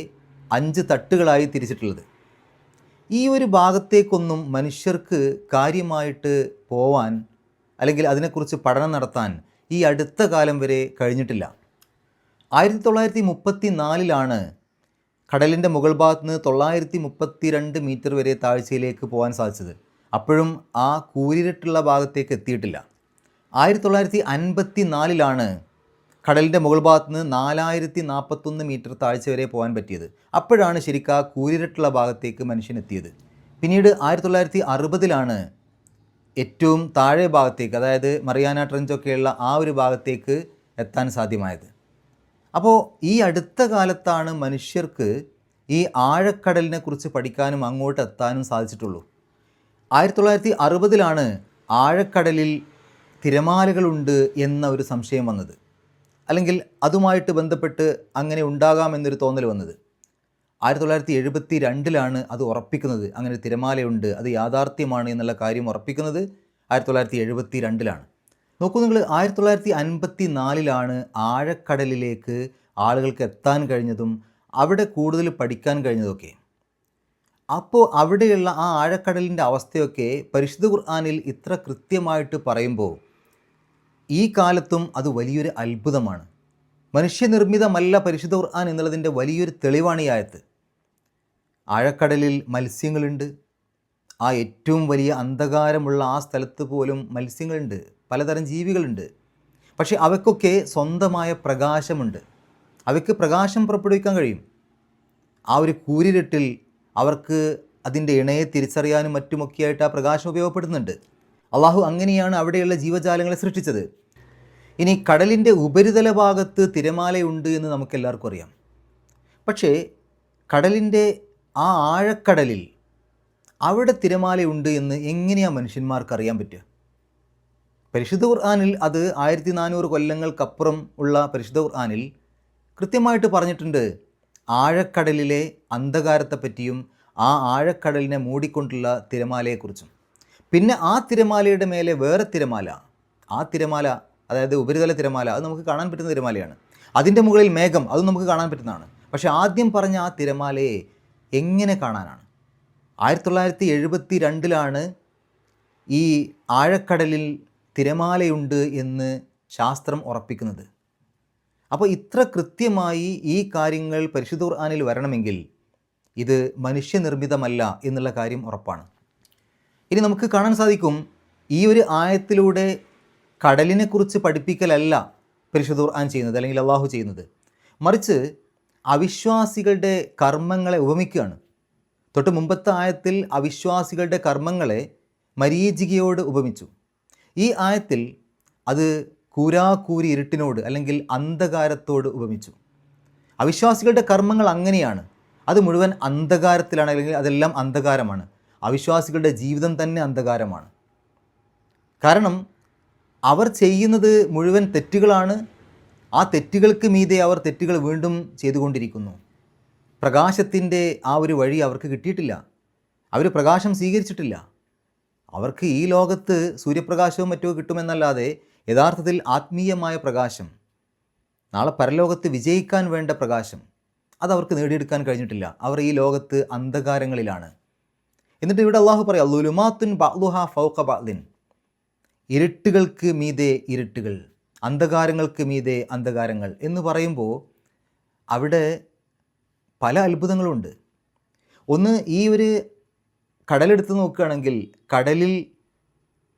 5 തട്ടുകളായി തിരിച്ചിട്ടുള്ളത്. ഈ ഒരു ഭാഗത്തേക്കൊന്നും മനുഷ്യർക്ക് കാര്യമായിട്ട് പോവാൻ അല്ലെങ്കിൽ അതിനെക്കുറിച്ച് പഠനം നടത്താൻ ഈ അടുത്ത കാലം വരെ കഴിഞ്ഞിട്ടില്ല. 1934 കടലിൻ്റെ മുകൾ ഭാഗത്ത് നിന്ന് 932 മീറ്റർ വരെ താഴ്ചയിലേക്ക് പോകാൻ സാധിച്ചത്. അപ്പോഴും ആ കൂരിരുട്ടുള്ള ഭാഗത്തേക്ക് എത്തിയിട്ടില്ല. 1954 കടലിൻ്റെ മുകൾ ഭാഗത്ത് നിന്ന് 4041 മീറ്റർ താഴ്ച വരെ പോകാൻ പറ്റിയത്. അപ്പോഴാണ് ശരിക്കും ആ കൂരിരുട്ടുള്ള ഭാഗത്തേക്ക് മനുഷ്യനെത്തിയത്. പിന്നീട് 1960 ഏറ്റവും താഴെ ഭാഗത്തേക്ക്, അതായത് മറിയാന ട്രെഞ്ചൊക്കെയുള്ള ആ ഒരു ഭാഗത്തേക്ക് എത്താൻ സാധ്യമായത്. അപ്പോൾ ഈ അടുത്ത കാലത്താണ് മനുഷ്യർക്ക് ഈ ആഴക്കടലിനെ കുറിച്ച് പഠിക്കാനും അങ്ങോട്ട് എത്താനും സാധിച്ചിട്ടുള്ളൂ. 1960 ആഴക്കടലിൽ തിരമാലകളുണ്ട് എന്ന ഒരു സംശയം വന്നത്, അല്ലെങ്കിൽ അതുമായിട്ട് ബന്ധപ്പെട്ട് അങ്ങനെ ഉണ്ടാകാമെന്നൊരു തോന്നൽ വന്നത്. 1972 അത് ഉറപ്പിക്കുന്നത്, അങ്ങനെ തിരമാലയുണ്ട്, അത് യാഥാർത്ഥ്യമാണ് എന്നുള്ള കാര്യം ഉറപ്പിക്കുന്നത് 1972. നോക്കൂ നിങ്ങൾ, 1954 ആഴക്കടലിലേക്ക് ആളുകൾക്ക് എത്താൻ കഴിഞ്ഞതും അവിടെ കൂടുതൽ പഠിക്കാൻ കഴിഞ്ഞതൊക്കെ. അപ്പോൾ അവിടെയുള്ള ആ ആഴക്കടലിൻ്റെ അവസ്ഥയൊക്കെ പരിശുദ്ധ ഖുർആനിൽ ഇത്ര കൃത്യമായിട്ട് പറയുമ്പോൾ ഈ കാലത്തും അത് വലിയൊരു അത്ഭുതമാണ്. മനുഷ്യനിർമ്മിതമല്ല പരിശുദ്ധ ഖുർആൻ എന്നുള്ളതിൻ്റെ വലിയൊരു തെളിവാണ് ഈ ആയത്ത്. ആഴക്കടലിൽ മത്സ്യങ്ങളുണ്ട്, ആ ഏറ്റവും വലിയ അന്ധകാരമുള്ള ആ സ്ഥലത്ത് പോലും മത്സ്യങ്ങളുണ്ട്, പലതരം ജീവികളുണ്ട്. പക്ഷേ അവയ്ക്കൊക്കെ സ്വന്തമായ പ്രകാശമുണ്ട്. അവയ്ക്ക് പ്രകാശം പുറപ്പെടുവിക്കാൻ കഴിയും. ആ ഒരു കൂരിരുട്ടിൽ അവർക്ക് അതിൻ്റെ ഇണയെ തിരിച്ചറിയാനും മറ്റുമൊക്കെയായിട്ട് ആ പ്രകാശം ഉപയോഗപ്പെടുന്നുണ്ട്. അള്ളാഹു അങ്ങനെയാണ് അവിടെയുള്ള ജീവജാലങ്ങളെ സൃഷ്ടിച്ചത്. ഇനി കടലിൻ്റെ ഉപരിതല ഭാഗത്ത് തിരമാലയുണ്ട് എന്ന് നമുക്കെല്ലാവർക്കും അറിയാം. പക്ഷേ കടലിൻ്റെ ആ ആഴക്കടലിൽ അവിടെ തിരമാലയുണ്ട് എന്ന് എങ്ങനെയാണ് മനുഷ്യന്മാർക്ക് അറിയാൻ പറ്റുക? പരിശുദ്ധ ഖുർആനിൽ അത് 1400 കൊല്ലങ്ങൾക്കപ്പുറം ഉള്ള പരിശുദ്ധ ഖുർആനിൽ കൃത്യമായിട്ട് പറഞ്ഞിട്ടുണ്ട്. ആഴക്കടലിലെ അന്ധകാരത്തെപ്പറ്റിയും ആ ആഴക്കടലിനെ മൂടിക്കൊണ്ടുള്ള തിരമാലയെക്കുറിച്ചും. പിന്നെ ആ തിരമാലയുടെ മേലെ വേറെ തിരമാല, ആ തിരമാല അതായത് ഉപരിതല തിരമാല, അത് നമുക്ക് കാണാൻ പറ്റുന്ന തിരമാലയാണ്. അതിൻ്റെ മുകളിൽ മേഘം, അതും നമുക്ക് കാണാൻ പറ്റുന്നതാണ്. പക്ഷേ ആദ്യം പറഞ്ഞ ആ തിരമാലയെ എങ്ങനെ കാണാനാണ്? 1972 ഈ ആഴക്കടലിൽ തിരമാലയുണ്ട് എന്ന് ശാസ്ത്രം ഉറപ്പിക്കുന്നത്. അപ്പോൾ ഇത്ര കൃത്യമായി ഈ കാര്യങ്ങൾ പരിശുദ്ധ ഖുർആനിൽ വരണമെങ്കിൽ ഇത് മനുഷ്യനിർമ്മിതമല്ല എന്നുള്ള കാര്യം ഉറപ്പാണ്. ഇനി നമുക്ക് കാണാൻ സാധിക്കും, ഈ ഒരു ആയത്തിലൂടെ കടലിനെക്കുറിച്ച് പഠിപ്പിക്കലല്ല പരിശുദ്ധ ഖുർആൻ ചെയ്യുന്നത്, അല്ലെങ്കിൽ അള്ളാഹു ചെയ്യുന്നത്. മറിച്ച് അവിശ്വാസികളുടെ കർമ്മങ്ങളെ ഉപമിക്കുകയാണ്. തൊട്ട് മുമ്പത്തെ ആയത്തിൽ അവിശ്വാസികളുടെ കർമ്മങ്ങളെ മരീചികയോട് ഉപമിച്ചു. ഈ ആയത്തിൽ അത് കൂരാക്കൂരി ഇരുട്ടിനോട് അല്ലെങ്കിൽ അന്ധകാരത്തോട് ഉപമിച്ചു. അവിശ്വാസികളുടെ കർമ്മങ്ങൾ അങ്ങനെയാണ്, അത് മുഴുവൻ അന്ധകാരത്തിലാണ്, അല്ലെങ്കിൽ അതെല്ലാം അന്ധകാരമാണ്. അവിശ്വാസികളുടെ ജീവിതം തന്നെ അന്ധകാരമാണ്. കാരണം അവർ ചെയ്യുന്നത് മുഴുവൻ തെറ്റുകളാണ്. ആ തെറ്റുകൾക്ക് മീതെ അവർ തെറ്റുകൾ വീണ്ടും ചെയ്തുകൊണ്ടിരിക്കുന്നു. പ്രകാശത്തിൻ്റെ ആ ഒരു വഴി അവർക്ക് കിട്ടിയിട്ടില്ല. അവർ പ്രകാശം സ്വീകരിച്ചിട്ടില്ല. അവർക്ക് ഈ ലോകത്ത് സൂര്യപ്രകാശവും മറ്റോ കിട്ടുമെന്നല്ലാതെ യഥാർത്ഥത്തിൽ ആത്മീയമായ പ്രകാശം, നാളെ പരലോകത്ത് വിജയിക്കാൻ വേണ്ട പ്രകാശം, അതവർക്ക് നേടിയെടുക്കാൻ കഴിഞ്ഞിട്ടില്ല. അവർ ഈ ലോകത്ത് അന്ധകാരങ്ങളിലാണ്. എന്നിട്ട് ഇവിടെ അള്ളാഹു പറയാം, ളുലുമാത്തുൻ ബഅ്ലുഹാ ഫൗഖ ബഅ്ദിൻ, ഇരുട്ടുകൾക്ക് മീതെ ഇരുട്ടുകൾ, അന്ധകാരങ്ങൾക്ക് മീതെ അന്ധകാരങ്ങൾ എന്ന് പറയുമ്പോൾ അവിടെ പല അത്ഭുതങ്ങളുണ്ട്. ഒന്ന്, ഈ ഒരു കടലെടുത്ത് നോക്കുകയാണെങ്കിൽ കടലിൽ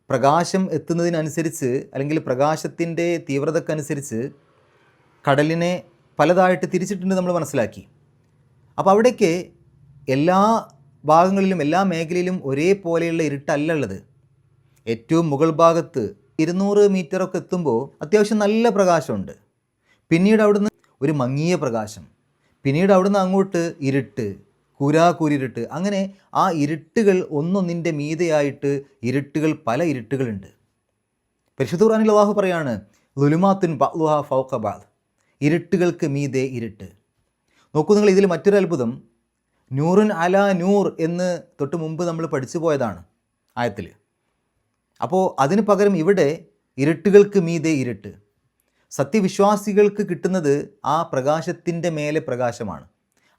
പ്രകാശം എത്തുന്നതിനനുസരിച്ച്, അല്ലെങ്കിൽ പ്രകാശത്തിൻ്റെ തീവ്രതക്കനുസരിച്ച് കടലിനെ പലതായിട്ട് തിരിച്ചിട്ടുണ്ട് നമ്മൾ മനസ്സിലാക്കി. അപ്പോൾ അവിടേക്ക് എല്ലാ ഭാഗങ്ങളിലും എല്ലാ മേഖലയിലും ഒരേപോലെയുള്ള ഇരുട്ടല്ല ഉള്ളത്. ഏറ്റവും മുകൾ ഭാഗത്ത് 200 മീറ്ററൊക്കെ എത്തുമ്പോൾ അത്യാവശ്യം നല്ല പ്രകാശമുണ്ട്. പിന്നീട് അവിടുന്ന് ഒരു മങ്ങിയ പ്രകാശം, പിന്നീട് അവിടുന്ന് അങ്ങോട്ട് ഇരുട്ട്, കൂരാകൂരിരുട്ട്. അങ്ങനെ ആ ഇരുട്ടുകൾ ഒന്നൊന്നിൻ്റെ മീതെയായിട്ട് ഇരുട്ടുകൾ, പല ഇരുട്ടുകളുണ്ട്. പരിശുദ്ധ ഖുർആനിൽ അല്ലാഹു പറയാണ്, ളുലുമാത്തുൻ ബഅ്ലുഹാ ഫൗഖ ബഅദ്, ഇരുട്ടുകൾക്ക് മീതെ ഇരുട്ട്. നോക്കൂ നിങ്ങൾ, ഇതിൽ മറ്റൊരു അത്ഭുതം, നൂറുൻ അലാ നൂർ എന്ന് തൊട്ട് മുമ്പ് നമ്മൾ പഠിച്ചു പോയതാണ് ആയത്തിൽ. അപ്പോൾ അതിന് പകരം ഇവിടെ ഇരുട്ടുകൾക്ക് മീതെ ഇരുട്ട്. സത്യവിശ്വാസികൾക്ക് കിട്ടുന്നത് ആ പ്രകാശത്തിൻ്റെ മേലെ പ്രകാശമാണ്.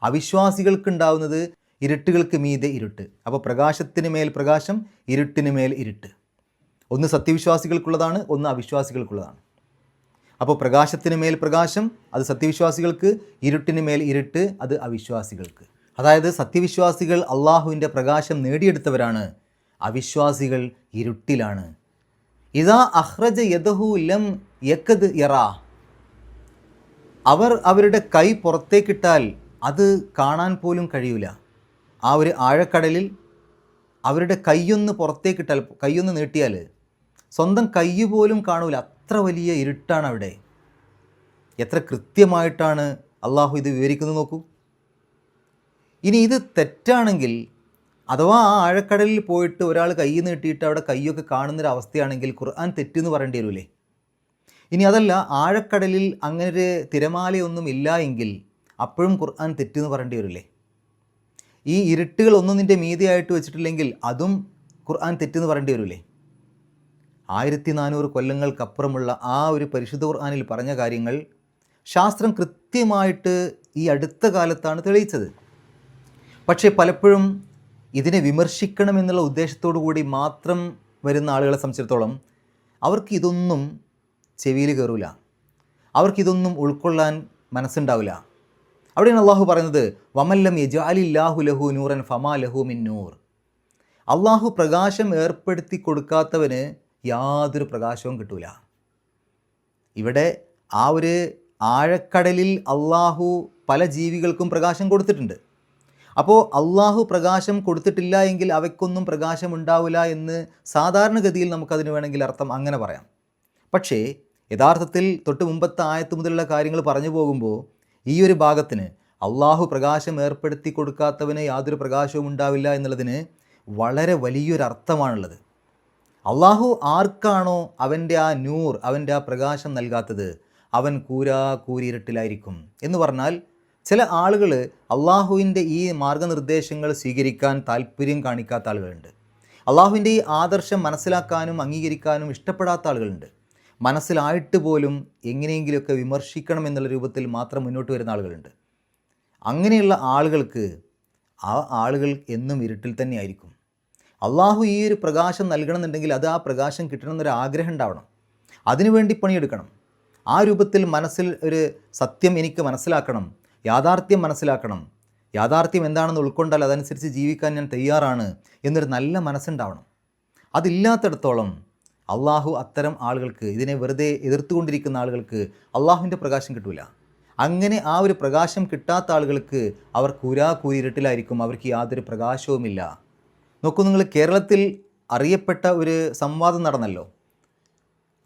അവിശ്വാസികൾക്കുണ്ടാവുന്നത് ഇരുട്ടുകൾക്ക് മീതെ ഇരുട്ട്. അപ്പോൾ പ്രകാശത്തിന് മേൽ പ്രകാശം, ഇരുട്ടിന് മേൽ ഇരുട്ട്. ഒന്ന് സത്യവിശ്വാസികൾക്കുള്ളതാണ്, ഒന്ന് അവിശ്വാസികൾക്കുള്ളതാണ്. അപ്പോൾ പ്രകാശത്തിന് മേൽ പ്രകാശം, അത് സത്യവിശ്വാസികൾക്ക്, ഇരുട്ടിന് മേൽ ഇരുട്ട്, അത് അവിശ്വാസികൾക്ക്. അതായത് സത്യവിശ്വാസികൾ അള്ളാഹുവിൻ്റെ പ്രകാശം നേടിയെടുത്തവരാണ്, അവിശ്വാസികൾ ഇരുട്ടിലാണ്. ഇദാ അഖ്റജ യദഹു ലം യക്കദ് യറാ, അവർ അവരുടെ കൈ പുറത്തേക്കിട്ടാൽ അത് കാണാൻ പോലും കഴിയൂല. ആ ഒരു ആഴക്കടലിൽ അവരുടെ കൈയൊന്ന് പുറത്തേക്കിട്ടാൽ, കൈയൊന്ന് നീട്ടിയാൽ സ്വന്തം കൈ പോലും കാണൂല, അത്ര വലിയ ഇരുട്ടാണ് അവിടെ. എത്ര കൃത്യമായിട്ടാണ് അള്ളാഹു ഇത് വിവരിക്കുന്നത് നോക്കൂ. ഇനി ഇത് തെറ്റാണെങ്കിൽ, അഥവാ ആ ആഴക്കടലിൽ പോയിട്ട് ഒരാൾ കൈ നീട്ടിയിട്ട് അവിടെ കൈയൊക്കെ കാണുന്നൊരവസ്ഥയാണെങ്കിൽ ഖുർആൻ തെറ്റെന്ന് പറയേണ്ടി വരില്ലേ? ഇനി അതല്ല, ആഴക്കടലിൽ അങ്ങനെ ഒരു തിരമാലയൊന്നും ഇല്ല എങ്കിൽ അപ്പോഴും ഖുർആൻ തെറ്റെന്ന് പറയേണ്ടി വരില്ലേ? ഈ ഇരുട്ടുകൾ ഒന്നൊന്നിൻ്റെ മീതിയായിട്ട് വെച്ചിട്ടില്ലെങ്കിൽ അതും ഖുർആൻ തെറ്റെന്ന് പറയേണ്ടി വരില്ലേ? 1400 കൊല്ലങ്ങൾക്കപ്പുറമുള്ള ആ ഒരു പരിശുദ്ധ ഖുർആനിൽ പറഞ്ഞ കാര്യങ്ങൾ ശാസ്ത്രം കൃത്യമായിട്ട് ഈ അടുത്ത കാലത്താണ് തെളിയിച്ചത്. പക്ഷേ പലപ്പോഴും ഇതിനെ വിമർശിക്കണമെന്നുള്ള ഉദ്ദേശത്തോടു കൂടി മാത്രം വരുന്ന ആളുകളെ സംബന്ധിച്ചിടത്തോളം അവർക്ക് ഇതൊന്നും ചെവിയിൽ കയറൂല, അവർക്കിതൊന്നും ഉൾക്കൊള്ളാൻ മനസ്സുണ്ടാവില്ല. അവിടെയാണ് അള്ളാഹു പറയുന്നത്, വമല്ലം യജഅലില്ലാഹു ലഹു നൂറൻ ഫമാ ലഹു മിൻ നൂർ. അള്ളാഹു പ്രകാശം ഏർപ്പെടുത്തി കൊടുക്കാത്തവന് യാതൊരു പ്രകാശവും കിട്ടൂല. ഇവിടെ ആ ഒരു ആഴക്കടലിൽ അള്ളാഹു പല ജീവികൾക്കും പ്രകാശം കൊടുത്തിട്ടുണ്ട്. അപ്പോൾ അള്ളാഹു പ്രകാശം കൊടുത്തിട്ടില്ല എങ്കിൽ അവയ്ക്കൊന്നും പ്രകാശം ഉണ്ടാവില്ല എന്ന് സാധാരണഗതിയിൽ നമുക്കതിന് വേണമെങ്കിൽ അർത്ഥം അങ്ങനെ പറയാം. പക്ഷേ യഥാർത്ഥത്തിൽ തൊട്ട് മുമ്പത്തെ ആയത്ത് മുതലുള്ള കാര്യങ്ങൾ പറഞ്ഞു പോകുമ്പോൾ ഈ ഒരു ഭാഗത്തിന് അള്ളാഹു പ്രകാശം ഏർപ്പെടുത്തി കൊടുക്കാത്തവന് യാതൊരു പ്രകാശവും ഉണ്ടാവില്ല എന്നുള്ളതിന് വളരെ വലിയൊരർത്ഥമാണുള്ളത്. അള്ളാഹു ആർക്കാണോ അവൻ്റെ ആ നൂർ, അവൻ്റെ ആ പ്രകാശം നൽകാത്തത്, അവൻ കൂരിരുട്ടിലായിരിക്കും എന്ന് പറഞ്ഞാൽ ചില ആളുകൾ അള്ളാഹുവിൻ്റെ ഈ മാർഗനിർദ്ദേശങ്ങൾ സ്വീകരിക്കാൻ താല്പര്യം കാണിക്കാത്ത ആളുകളുണ്ട്. അള്ളാഹുവിൻ്റെ ഈ ആദർശം മനസ്സിലാക്കാനും അംഗീകരിക്കാനും ഇഷ്ടപ്പെടാത്ത ആളുകളുണ്ട്. മനസ്സിലായിട്ട് പോലും എങ്ങനെയെങ്കിലുമൊക്കെ വിമർശിക്കണം എന്നുള്ള രൂപത്തിൽ മാത്രം മുന്നോട്ട് വരുന്ന ആളുകളുണ്ട്. അങ്ങനെയുള്ള ആളുകൾക്ക് ആ ആളുകൾ എന്നും ഇരുട്ടിൽ തന്നെയായിരിക്കും. അള്ളാഹു ഈ ഒരു പ്രകാശം നൽകണമെന്നുണ്ടെങ്കിൽ അത് ആ പ്രകാശം കിട്ടണമെന്നൊരു ആഗ്രഹം ഉണ്ടാവണം. അതിനുവേണ്ടി പണിയെടുക്കണം. ആ രൂപത്തിൽ മനസ്സിൽ ഒരു സത്യം എനിക്ക് മനസ്സിലാക്കണം, യാഥാർത്ഥ്യം മനസ്സിലാക്കണം, യാഥാർത്ഥ്യം എന്താണെന്ന് ഉൾക്കൊണ്ടാൽ അതനുസരിച്ച് ജീവിക്കാൻ ഞാൻ തയ്യാറാണ് എന്നൊരു നല്ല മനസ്സുണ്ടാവണം. അതില്ലാത്തിടത്തോളം അള്ളാഹു അത്തരം ആളുകൾക്ക്, ഇതിനെ വെറുതെ എതിർത്തുകൊണ്ടിരിക്കുന്ന ആളുകൾക്ക് അള്ളാഹുവിൻ്റെ പ്രകാശം കിട്ടില്ല. അങ്ങനെ ആ ഒരു പ്രകാശം കിട്ടാത്ത ആളുകൾക്ക് അവർ കൂരിരുട്ടിലായിരിക്കും, അവർക്ക് യാതൊരു പ്രകാശവുമില്ല. നോക്കൂ, നിങ്ങൾ കേരളത്തിൽ അറിയപ്പെട്ട ഒരു സംവാദം നടന്നല്ലോ.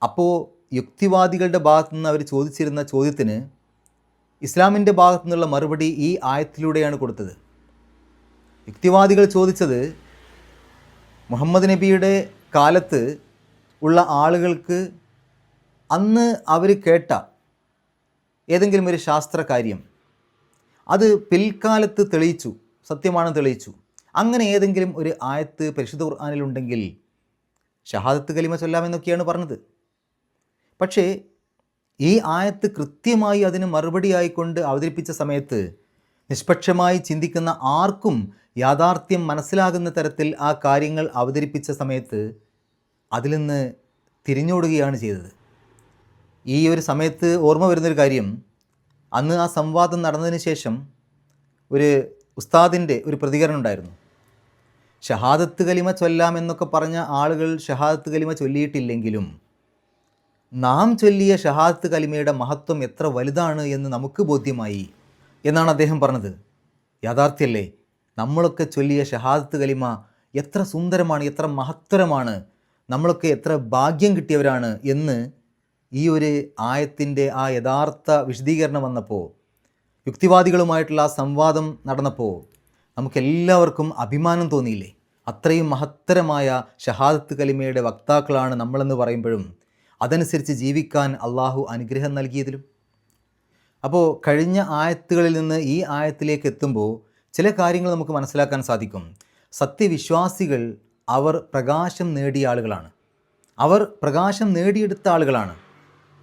അപ്പോൾ യുക്തിവാദികളുടെ ഭാഗത്തു നിന്ന് അവർ ചോദിച്ചിരുന്ന ചോദ്യത്തിന് ഇസ്ലാമിൻ്റെ ഭാഗത്തു നിന്നുള്ള മറുപടി ഈ ആയത്തിലൂടെയാണ് കൊടുത്തത്. യുക്തിവാദികൾ ചോദിച്ചത്, മുഹമ്മദ് നബിയുടെ കാലത്ത് ഉള്ള ആളുകൾക്ക് അന്ന് അവർ കേട്ട ഏതെങ്കിലും ഒരു ശാസ്ത്രകാര്യം അത് പിൽക്കാലത്ത് തെളിയിച്ചു, സത്യമാണെന്ന് തെളിയിച്ചു. അങ്ങനെ ഏതെങ്കിലും ഒരു ആയത്ത് പരിശുദ്ധ ഖുർആനിലുണ്ടെങ്കിൽ ഷഹാദത്ത് കലിമ ചൊല്ലാമെന്നൊക്കെയാണ് പറഞ്ഞത്. പക്ഷേ ഈ ആയത്ത് കൃത്യമായി അതിന് മറുപടിയായിക്കൊണ്ട് അവതരിപ്പിച്ച സമയത്ത് നിഷ്പക്ഷമായി ചിന്തിക്കുന്ന ആർക്കും യാഥാർത്ഥ്യം മനസ്സിലാകുന്ന തരത്തിൽ ആ കാര്യങ്ങൾ അവതരിപ്പിച്ച സമയത്ത് അതിൽ നിന്ന് തിരിഞ്ഞോടുകയാണ് ചെയ്തത്. ഈ ഒരു സമയത്ത് ഓർമ്മ വരുന്നൊരു കാര്യം, അന്ന് ആ സംവാദം നടന്നതിന് ശേഷം ഒരു ഉസ്താദിൻ്റെ ഒരു പ്രതികരണം ഉണ്ടായിരുന്നു. ഷഹാദത്ത് കലിമ ചൊല്ലാമെന്നൊക്കെ പറഞ്ഞ ആളുകൾ ഷഹാദത്ത് കലിമ ചൊല്ലിയിട്ടില്ലെങ്കിലും നാം ചൊല്ലിയ ഷഹാദത്ത് കലിമയുടെ മഹത്വം എത്ര വലുതാണ് എന്ന് നമുക്ക് ബോധ്യമായി എന്നാണ് അദ്ദേഹം പറഞ്ഞത്. യാഥാർത്ഥ്യമല്ലേ? നമ്മളൊക്കെ ചൊല്ലിയ ഷഹാദത്ത് കലിമ എത്ര സുന്ദരമാണ്, എത്ര മഹത്തരമാണ്, നമ്മളൊക്കെ എത്ര ഭാഗ്യം കിട്ടിയവരാണ് എന്ന് ഈ ഒരു ആയത്തിൻ്റെ ആ യഥാർത്ഥ വിശദീകരണം വന്നപ്പോൾ, യുക്തിവാദികളുമായിട്ടുള്ള ആ സംവാദം നടന്നപ്പോൾ നമുക്കെല്ലാവർക്കും അഭിമാനം തോന്നിയില്ലേ? അത്രയും മഹത്തരമായ ഷഹാദത്ത് കലിമയുടെ വക്താക്കളാണ് നമ്മളെന്ന് പറയുമ്പോഴും അതനുസരിച്ച് ജീവിക്കാൻ അള്ളാഹു അനുഗ്രഹം നൽകിയതിലും. അപ്പോൾ കഴിഞ്ഞ ആയത്തുകളിൽ നിന്ന് ഈ ആയത്തിലേക്ക് എത്തുമ്പോൾ ചില കാര്യങ്ങൾ നമുക്ക് മനസ്സിലാക്കാൻ സാധിക്കും. സത്യവിശ്വാസികൾ അവർ പ്രകാശം നേടിയ ആളുകളാണ്, അവർ പ്രകാശം നേടിയെടുത്ത ആളുകളാണ്.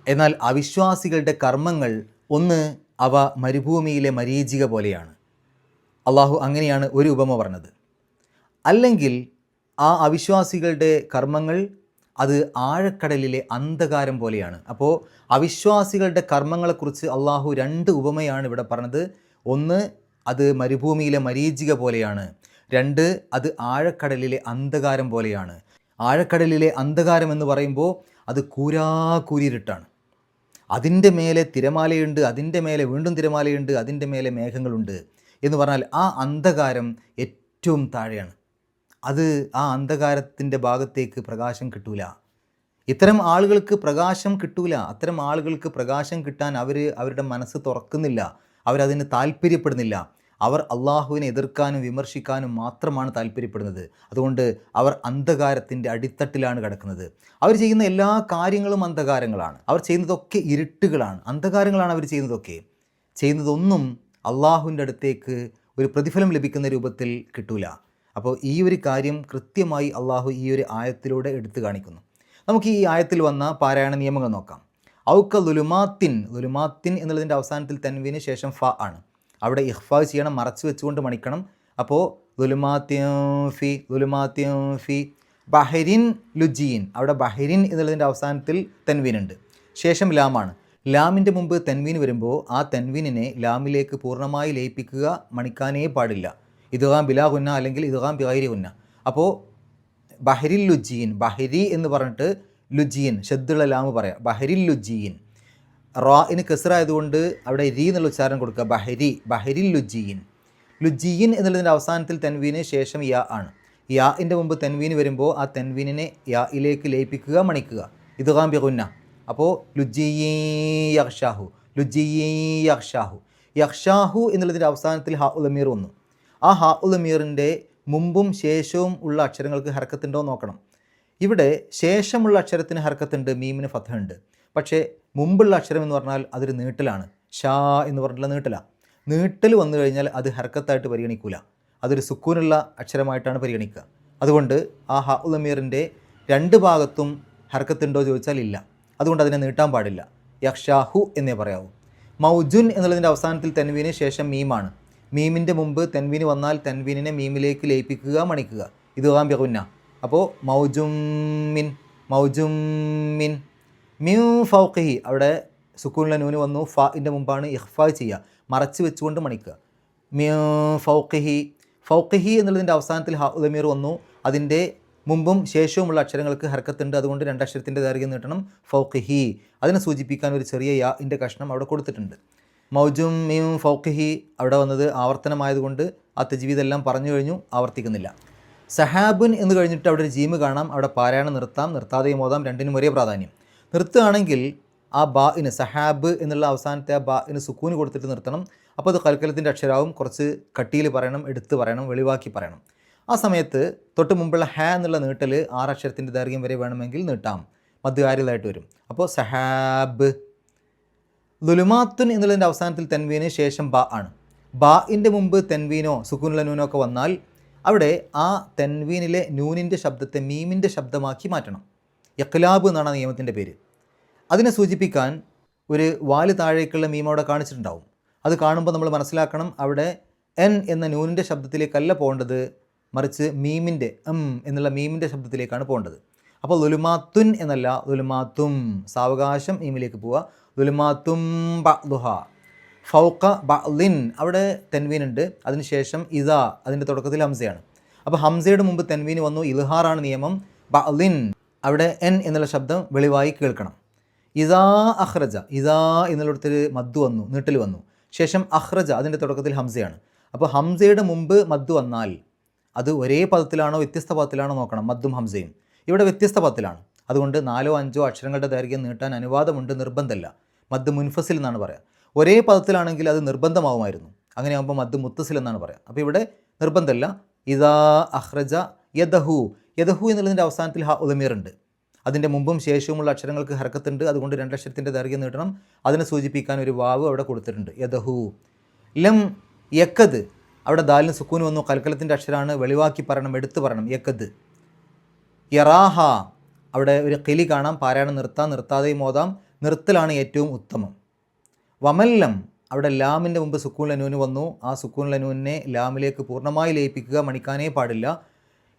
എന്നാൽ അവിശ്വാസികളുടെ കർമ്മങ്ങൾ അവ മരുഭൂമിയിലെ മരീചിക പോലെയാണ്. അള്ളാഹു അങ്ങനെയാണ് ഒരു ഉപമ പറഞ്ഞത്. അല്ലെങ്കിൽ ആ അവിശ്വാസികളുടെ കർമ്മങ്ങൾ അത് ആഴക്കടലിലെ അന്ധകാരം പോലെയാണ്. അപ്പോൾ അവിശ്വാസികളുടെ കർമ്മങ്ങളെക്കുറിച്ച് അള്ളാഹു രണ്ട് ഉപമയാണ് ഇവിടെ പറഞ്ഞത്. ഒന്ന്, അത് മരുഭൂമിയിലെ മരീചിക പോലെയാണ്. രണ്ട്, അത് ആഴക്കടലിലെ അന്ധകാരം പോലെയാണ്. ആഴക്കടലിലെ അന്ധകാരം എന്ന് പറയുമ്പോൾ അത് കൂരിരുട്ടാണ്. അതിൻ്റെ മേലെ തിരമാലയുണ്ട്, അതിൻ്റെ മേലെ വീണ്ടും തിരമാലയുണ്ട്, അതിൻ്റെ മേലെ മേഘങ്ങളുണ്ട് എന്ന് പറഞ്ഞാൽ ആ അന്ധകാരം ഏറ്റവും താഴെയാണ്. അത് ആ അന്ധകാരത്തിൻ്റെ ഭാഗത്തേക്ക് പ്രകാശം കിട്ടൂല. ഇത്തരം ആളുകൾക്ക് പ്രകാശം കിട്ടൂല. അത്തരം ആളുകൾക്ക് പ്രകാശം കിട്ടാൻ അവരുടെ മനസ്സ് തുറക്കുന്നില്ല, അവരതിന് താല്പര്യപ്പെടുന്നില്ല. അവർ അള്ളാഹുവിനെ എതിർക്കാനും വിമർശിക്കാനും മാത്രമാണ് താല്പര്യപ്പെടുന്നത്. അതുകൊണ്ട് അവർ അന്ധകാരത്തിൻ്റെ അടിത്തട്ടിലാണ് കിടക്കുന്നത്. അവർ ചെയ്യുന്ന എല്ലാ കാര്യങ്ങളും അന്ധകാരങ്ങളാണ്. അവർ ചെയ്യുന്നതൊക്കെ ഇരുട്ടുകളാണ്, അന്ധകാരങ്ങളാണ് അവർ ചെയ്യുന്നതൊന്നും അള്ളാഹുവിൻ്റെ അടുത്തേക്ക് ഒരു പ്രതിഫലം ലഭിക്കുന്ന രൂപത്തിൽ കിട്ടൂല. അപ്പോൾ ഈ ഒരു കാര്യം കൃത്യമായി അള്ളാഹു ഈ ഒരു ആയത്തിലൂടെ എടുത്തു കാണിക്കുന്നു. നമുക്ക് ഈ ആയത്തിൽ വന്ന പാരായണ നിയമങ്ങൾ നോക്കാം. ഔക്ക ലുലുമാത്തിൻ എന്നുള്ളതിൻ്റെ അവസാനത്തിൽ തൻവീന് ശേഷം ഫ ആണ്. അവിടെ ഇഖ്ഫാ ചെയ്യണം, മറച്ചു വെച്ചുകൊണ്ട് മണിക്കണം. അപ്പോൾ ലുലുമാത്തിൻ ഫി ബഹരിൻ ലുജീൻ, അവിടെ ബഹരിൻ എന്നുള്ളതിൻ്റെ അവസാനത്തിൽ തൻവീനുണ്ട്, ശേഷം ലാമാണ്. ലാമിൻ്റെ മുമ്പ് തൻവീൻ വരുമ്പോൾ ആ തൻവീനിനെ ലാമിലേക്ക് പൂർണ്ണമായി ലയിപ്പിക്കുക, മണിക്കാനേ പാടില്ല. ഇദ്ഗാം ബിലാ ഗുന്ന അല്ലെങ്കിൽ ഇദ്ഗാം ബിഗൈരി ഗുന്ന. അപ്പോൾ ബഹരിൽ ലുജീൻ, ബഹരി എന്ന് പറഞ്ഞിട്ട് ലുജീൻ ഷദ്ദുള്ള ലാമ് പറയാം, ബഹരിൽ ലുജീൻ. റാഇന് കസ്റായതുകൊണ്ട് അവിടെ രീ എന്നുള്ള ഉച്ചാരണം കൊടുക്കുക, ബഹരി, ബഹരിൽ ലുജീൻ. ലുജീൻ എന്നുള്ളതിൻ്റെ അവസാനത്തിൽ തൻവീന് ശേഷം യാ ആണ്. യാഇൻ്റെ മുമ്പ് തൻവീന് വരുമ്പോൾ ആ തൻവീനിനെ യായിലേക്ക് ലയിപ്പിക്കുക, മണിക്കുക, ഇദ്ഗാം ബിഗുന്ന. അപ്പോൾ ലുജീൻ യഖ്ഷാഹു, ലുജീൻ യഖ്ഷാഹു. യഖ്ഷാഹു എന്നുള്ളതിൻ്റെ അവസാനത്തിൽ ഹാ ഉൽ-ലമീർ വന്നു. ആ ഹാ ഉൽ-ലമീറിൻ്റെ മുമ്പും ശേഷവും ഉള്ള അക്ഷരങ്ങൾക്ക് ഹർക്കത്തുണ്ടോ നോക്കണം. ഇവിടെ ശേഷമുള്ള അക്ഷരത്തിന് ഹർക്കത്തുണ്ട്, മീമിന് ഫത്ഹ ഉണ്ട്. പക്ഷേ മുമ്പുള്ള അക്ഷരം എന്ന് പറഞ്ഞാൽ അതൊരു നീട്ടലാണ്, ഷാ എന്ന് പറഞ്ഞിട്ടുള്ള നീട്ടലാണ്. നീട്ടൽ വന്നു കഴിഞ്ഞാൽ അത് ഹർക്കത്തായിട്ട് പരിഗണിക്കൂല, അതൊരു സുക്കൂനുള്ള അക്ഷരമായിട്ടാണ് പരിഗണിക്കുക. അതുകൊണ്ട് ആ ഹാ ഉൽ-ലമീറിൻ്റെ രണ്ട് ഭാഗത്തും ഹർക്കത്തുണ്ടോ ചോദിച്ചാൽ ഇല്ല, അതുകൊണ്ട് അതിനെ നീട്ടാൻ പാടില്ല, യഖ്ഷാഹു എന്നേ പറയാവൂ. മൗജുൻ എന്നുള്ളതിൻ്റെ അവസാനത്തിൽ തൻവീന് ശേഷം മീമാണ്. മീമിൻ്റെ മുമ്പ് തൻവീന് വന്നാൽ തൻവീനിനെ മീമിലേക്ക് ലയിപ്പിക്കുക, മണിക്കുക, ഇദ്ഗാം ബിഗുന്ന. അപ്പോൾ മൗജുമ്മിൻ, മൗജുമ്മിൻ. മ്യൂ ഫൗഖിഹി, അവിടെ സുക്കൂനുള്ള നൂന് വന്നു, ഫാഇൻ്റെ മുമ്പാണ് ഇഖ്ഫാ ചെയ്യുക, മറച്ച് വെച്ചുകൊണ്ട് മണിക്കുക. മ്യൂ ഫൗഖിഹി, ഫൗഖിഹി എന്നുള്ളതിൻ്റെ അവസാനത്തിൽ ഹാ ഉൽ-ലമീർ വന്നു, അതിൻ്റെ മുമ്പും ശേഷവുമുള്ള അക്ഷരങ്ങൾക്ക് ഹർക്കത്തുണ്ട്, അതുകൊണ്ട് രണ്ടക്ഷരത്തിൻ്റെ ദൈർഘ്യം നീട്ടണം, ഫൗഖിഹി. അതിനെ സൂചിപ്പിക്കാൻ ഒരു ചെറിയ യാഇൻ്റെ കഷ്ണം അവിടെ കൊടുത്തിട്ടുണ്ട്. മൗജും മീം ഫൗഖിഹി അവിടെ വന്നത് ആവർത്തനമായതുകൊണ്ട് ആ തജ്വീദെല്ലാം പറഞ്ഞു കഴിഞ്ഞു, ആവർത്തിക്കുന്നില്ല. സഹാബുൻ എന്ന് കഴിഞ്ഞിട്ട് അവിടെ ഒരു ജീമ് കാണാം, അവിടെ പാരായണം നിർത്താം, നിർത്താതെയും ഓതാം, രണ്ടിനും ഒരേ പ്രാധാന്യം. നിർത്തുകയാണെങ്കിൽ ആ ബാഇന്, സഹാബ് എന്നുള്ള അവസാനത്തെ ആ ബാഇന് സുക്കൂന് കൊടുത്തിട്ട് നിർത്തണം. അപ്പോൾ അത് കൽക്കലത്തിൻ്റെ അക്ഷരാവും, കുറച്ച് കട്ടിയിൽ പറയണം, എടുത്ത് പറയണം, വെളിവാക്കി പറയണം. ആ സമയത്ത് തൊട്ട് മുമ്പുള്ള ഹ എന്നുള്ള നീട്ടൽ 6 അക്ഷരത്തിൻ്റെ ദൈർഘ്യം വരെ വേണമെങ്കിൽ നീട്ടാം, മധ്യകാര്യതായിട്ട് വരും. അപ്പോൾ സഹാബ്. ദുലുമാത്തുൻ എന്നുള്ളതിൻ്റെ അവസാനത്തിൽ തൻവീന് ശേഷം ബ ആണ്. ബാഇൻ്റെ മുമ്പ് തൻവീനോ സുക്കൂനുള്ള നൂനോ ഒക്കെ വന്നാൽ അവിടെ ആ തൻവീനിലെ നൂനിൻ്റെ ശബ്ദത്തെ മീമിൻ്റെ ശബ്ദമാക്കി മാറ്റണം. ഇഖ്ലാബ് എന്നാണ് നിയമത്തിൻ്റെ പേര്. അതിനെ സൂചിപ്പിക്കാൻ ഒരു വാല് താഴേക്കുള്ള മീം അവിടെ കാണിച്ചിട്ടുണ്ടാവും. അത് കാണുമ്പോൾ നമ്മൾ മനസ്സിലാക്കണം, അവിടെ എൻ എന്ന നൂനിൻ്റെ ശബ്ദത്തിലേക്കല്ല പോകേണ്ടത്, മറിച്ച് മീമിൻ്റെ എന്നുള്ള മീമിൻ്റെ ശബ്ദത്തിലേക്കാണ് പോകേണ്ടത്. അപ്പോൾ ദുലുമാത്തുൻ എന്നല്ല, ദുലുമാത്തും, സാവകാശം മീമിലേക്ക് പോവുക. ദുലുമാത്തും ബഅ്ദുഹ, ഫൗഖ ബഅ്ദിൻ, അവിടെ തൻവീൻ ഉണ്ട്, അതിനുശേഷം ഇദാ, അതിൻ്റെ തുടക്കത്തിൽ ഹംസയാണ്. അപ്പോൾ ഹംസയുടെ മുമ്പ് തൻവീൻ വന്നു, ഇൽഹാറാണ് നിയമം. ബഅ്ദിൻ, അവിടെ എൻ എന്നുള്ള ശബ്ദം വെളിവായി കേൾക്കണം. ഇദാ അഖ്റജ, ഇദാ എന്നുള്ളിടത്തിൽ മദ്ദു വന്നു, നീട്ടൽ വന്നു, ശേഷം അഖ്റജ, അതിൻ്റെ തുടക്കത്തിൽ ഹംസയാണ്. അപ്പോൾ ഹംസയുടെ മുമ്പ് മദ്ദു വന്നാൽ അത് ഒരേ പദത്തിലാണോ വ്യത്യസ്ത പദത്തിലാണോ നോക്കണം, മദ്ദും ഹംസയും. ഇവിടെ വ്യത്യസ്ത പദത്തിലാണ്, അതുകൊണ്ട് 4 or 5 അക്ഷരങ്ങളുടെ ദൈർഘ്യം നീട്ടാൻ അനുവാദമുണ്ട്, നിർബന്ധമല്ല. മദ് മുൻഫസിൽ എന്നാണ് പറയുക. ഒരേ പദത്തിലാണെങ്കിൽ അത് നിർബന്ധമാവുമായിരുന്നു, അങ്ങനെയാകുമ്പോൾ മദ് മുത്തസിൽ എന്നാണ് പറയുക. അപ്പോൾ ഇവിടെ നിർബന്ധമല്ല. ഇദാ അഖ്റജ യദഹു, യദഹു എന്നുള്ളതിൻ്റെ അവസാനത്തിൽ ഹാ ഉൽ-ലമീർ ഉണ്ട്, അതിൻ്റെ മുമ്പും ശേഷവുമുള്ള അക്ഷരങ്ങൾക്ക് ഹർക്കത്തുണ്ട്, അതുകൊണ്ട് 2 അക്ഷരത്തിൻ്റെ ദൈർഘ്യം നീട്ടണം. അതിനെ സൂചിപ്പിക്കാൻ ഒരു വാവ് അവിടെ കൊടുത്തിട്ടുണ്ട്, യദഹു. ലം യക്കദ്, അവിടെ ദാലിന് സുക്കൂൻ വന്നു, കൽക്കലത്തിൻ്റെ അക്ഷരമാണ്, വെളിവാക്കി പറയണം, എടുത്ത് പറയണം, യക്കദ്. യറാഹ, അവിടെ ഒരു കിലി കാണാം, പാരായണം നിർത്താം, നിർത്താതെയും ഓതാം, നിർത്തലാണ് ഏറ്റവും ഉത്തമം. വമല്ലം, അവിടെ ലാമിൻ്റെ മുമ്പ് സുക്കൂൻ ലനൂന് വന്നു, ആ സുക്കൂൻ ലനൂനെ ലാമിലേക്ക് പൂർണ്ണമായി ലയിപ്പിക്കുക, മണിക്കാനേ പാടില്ല.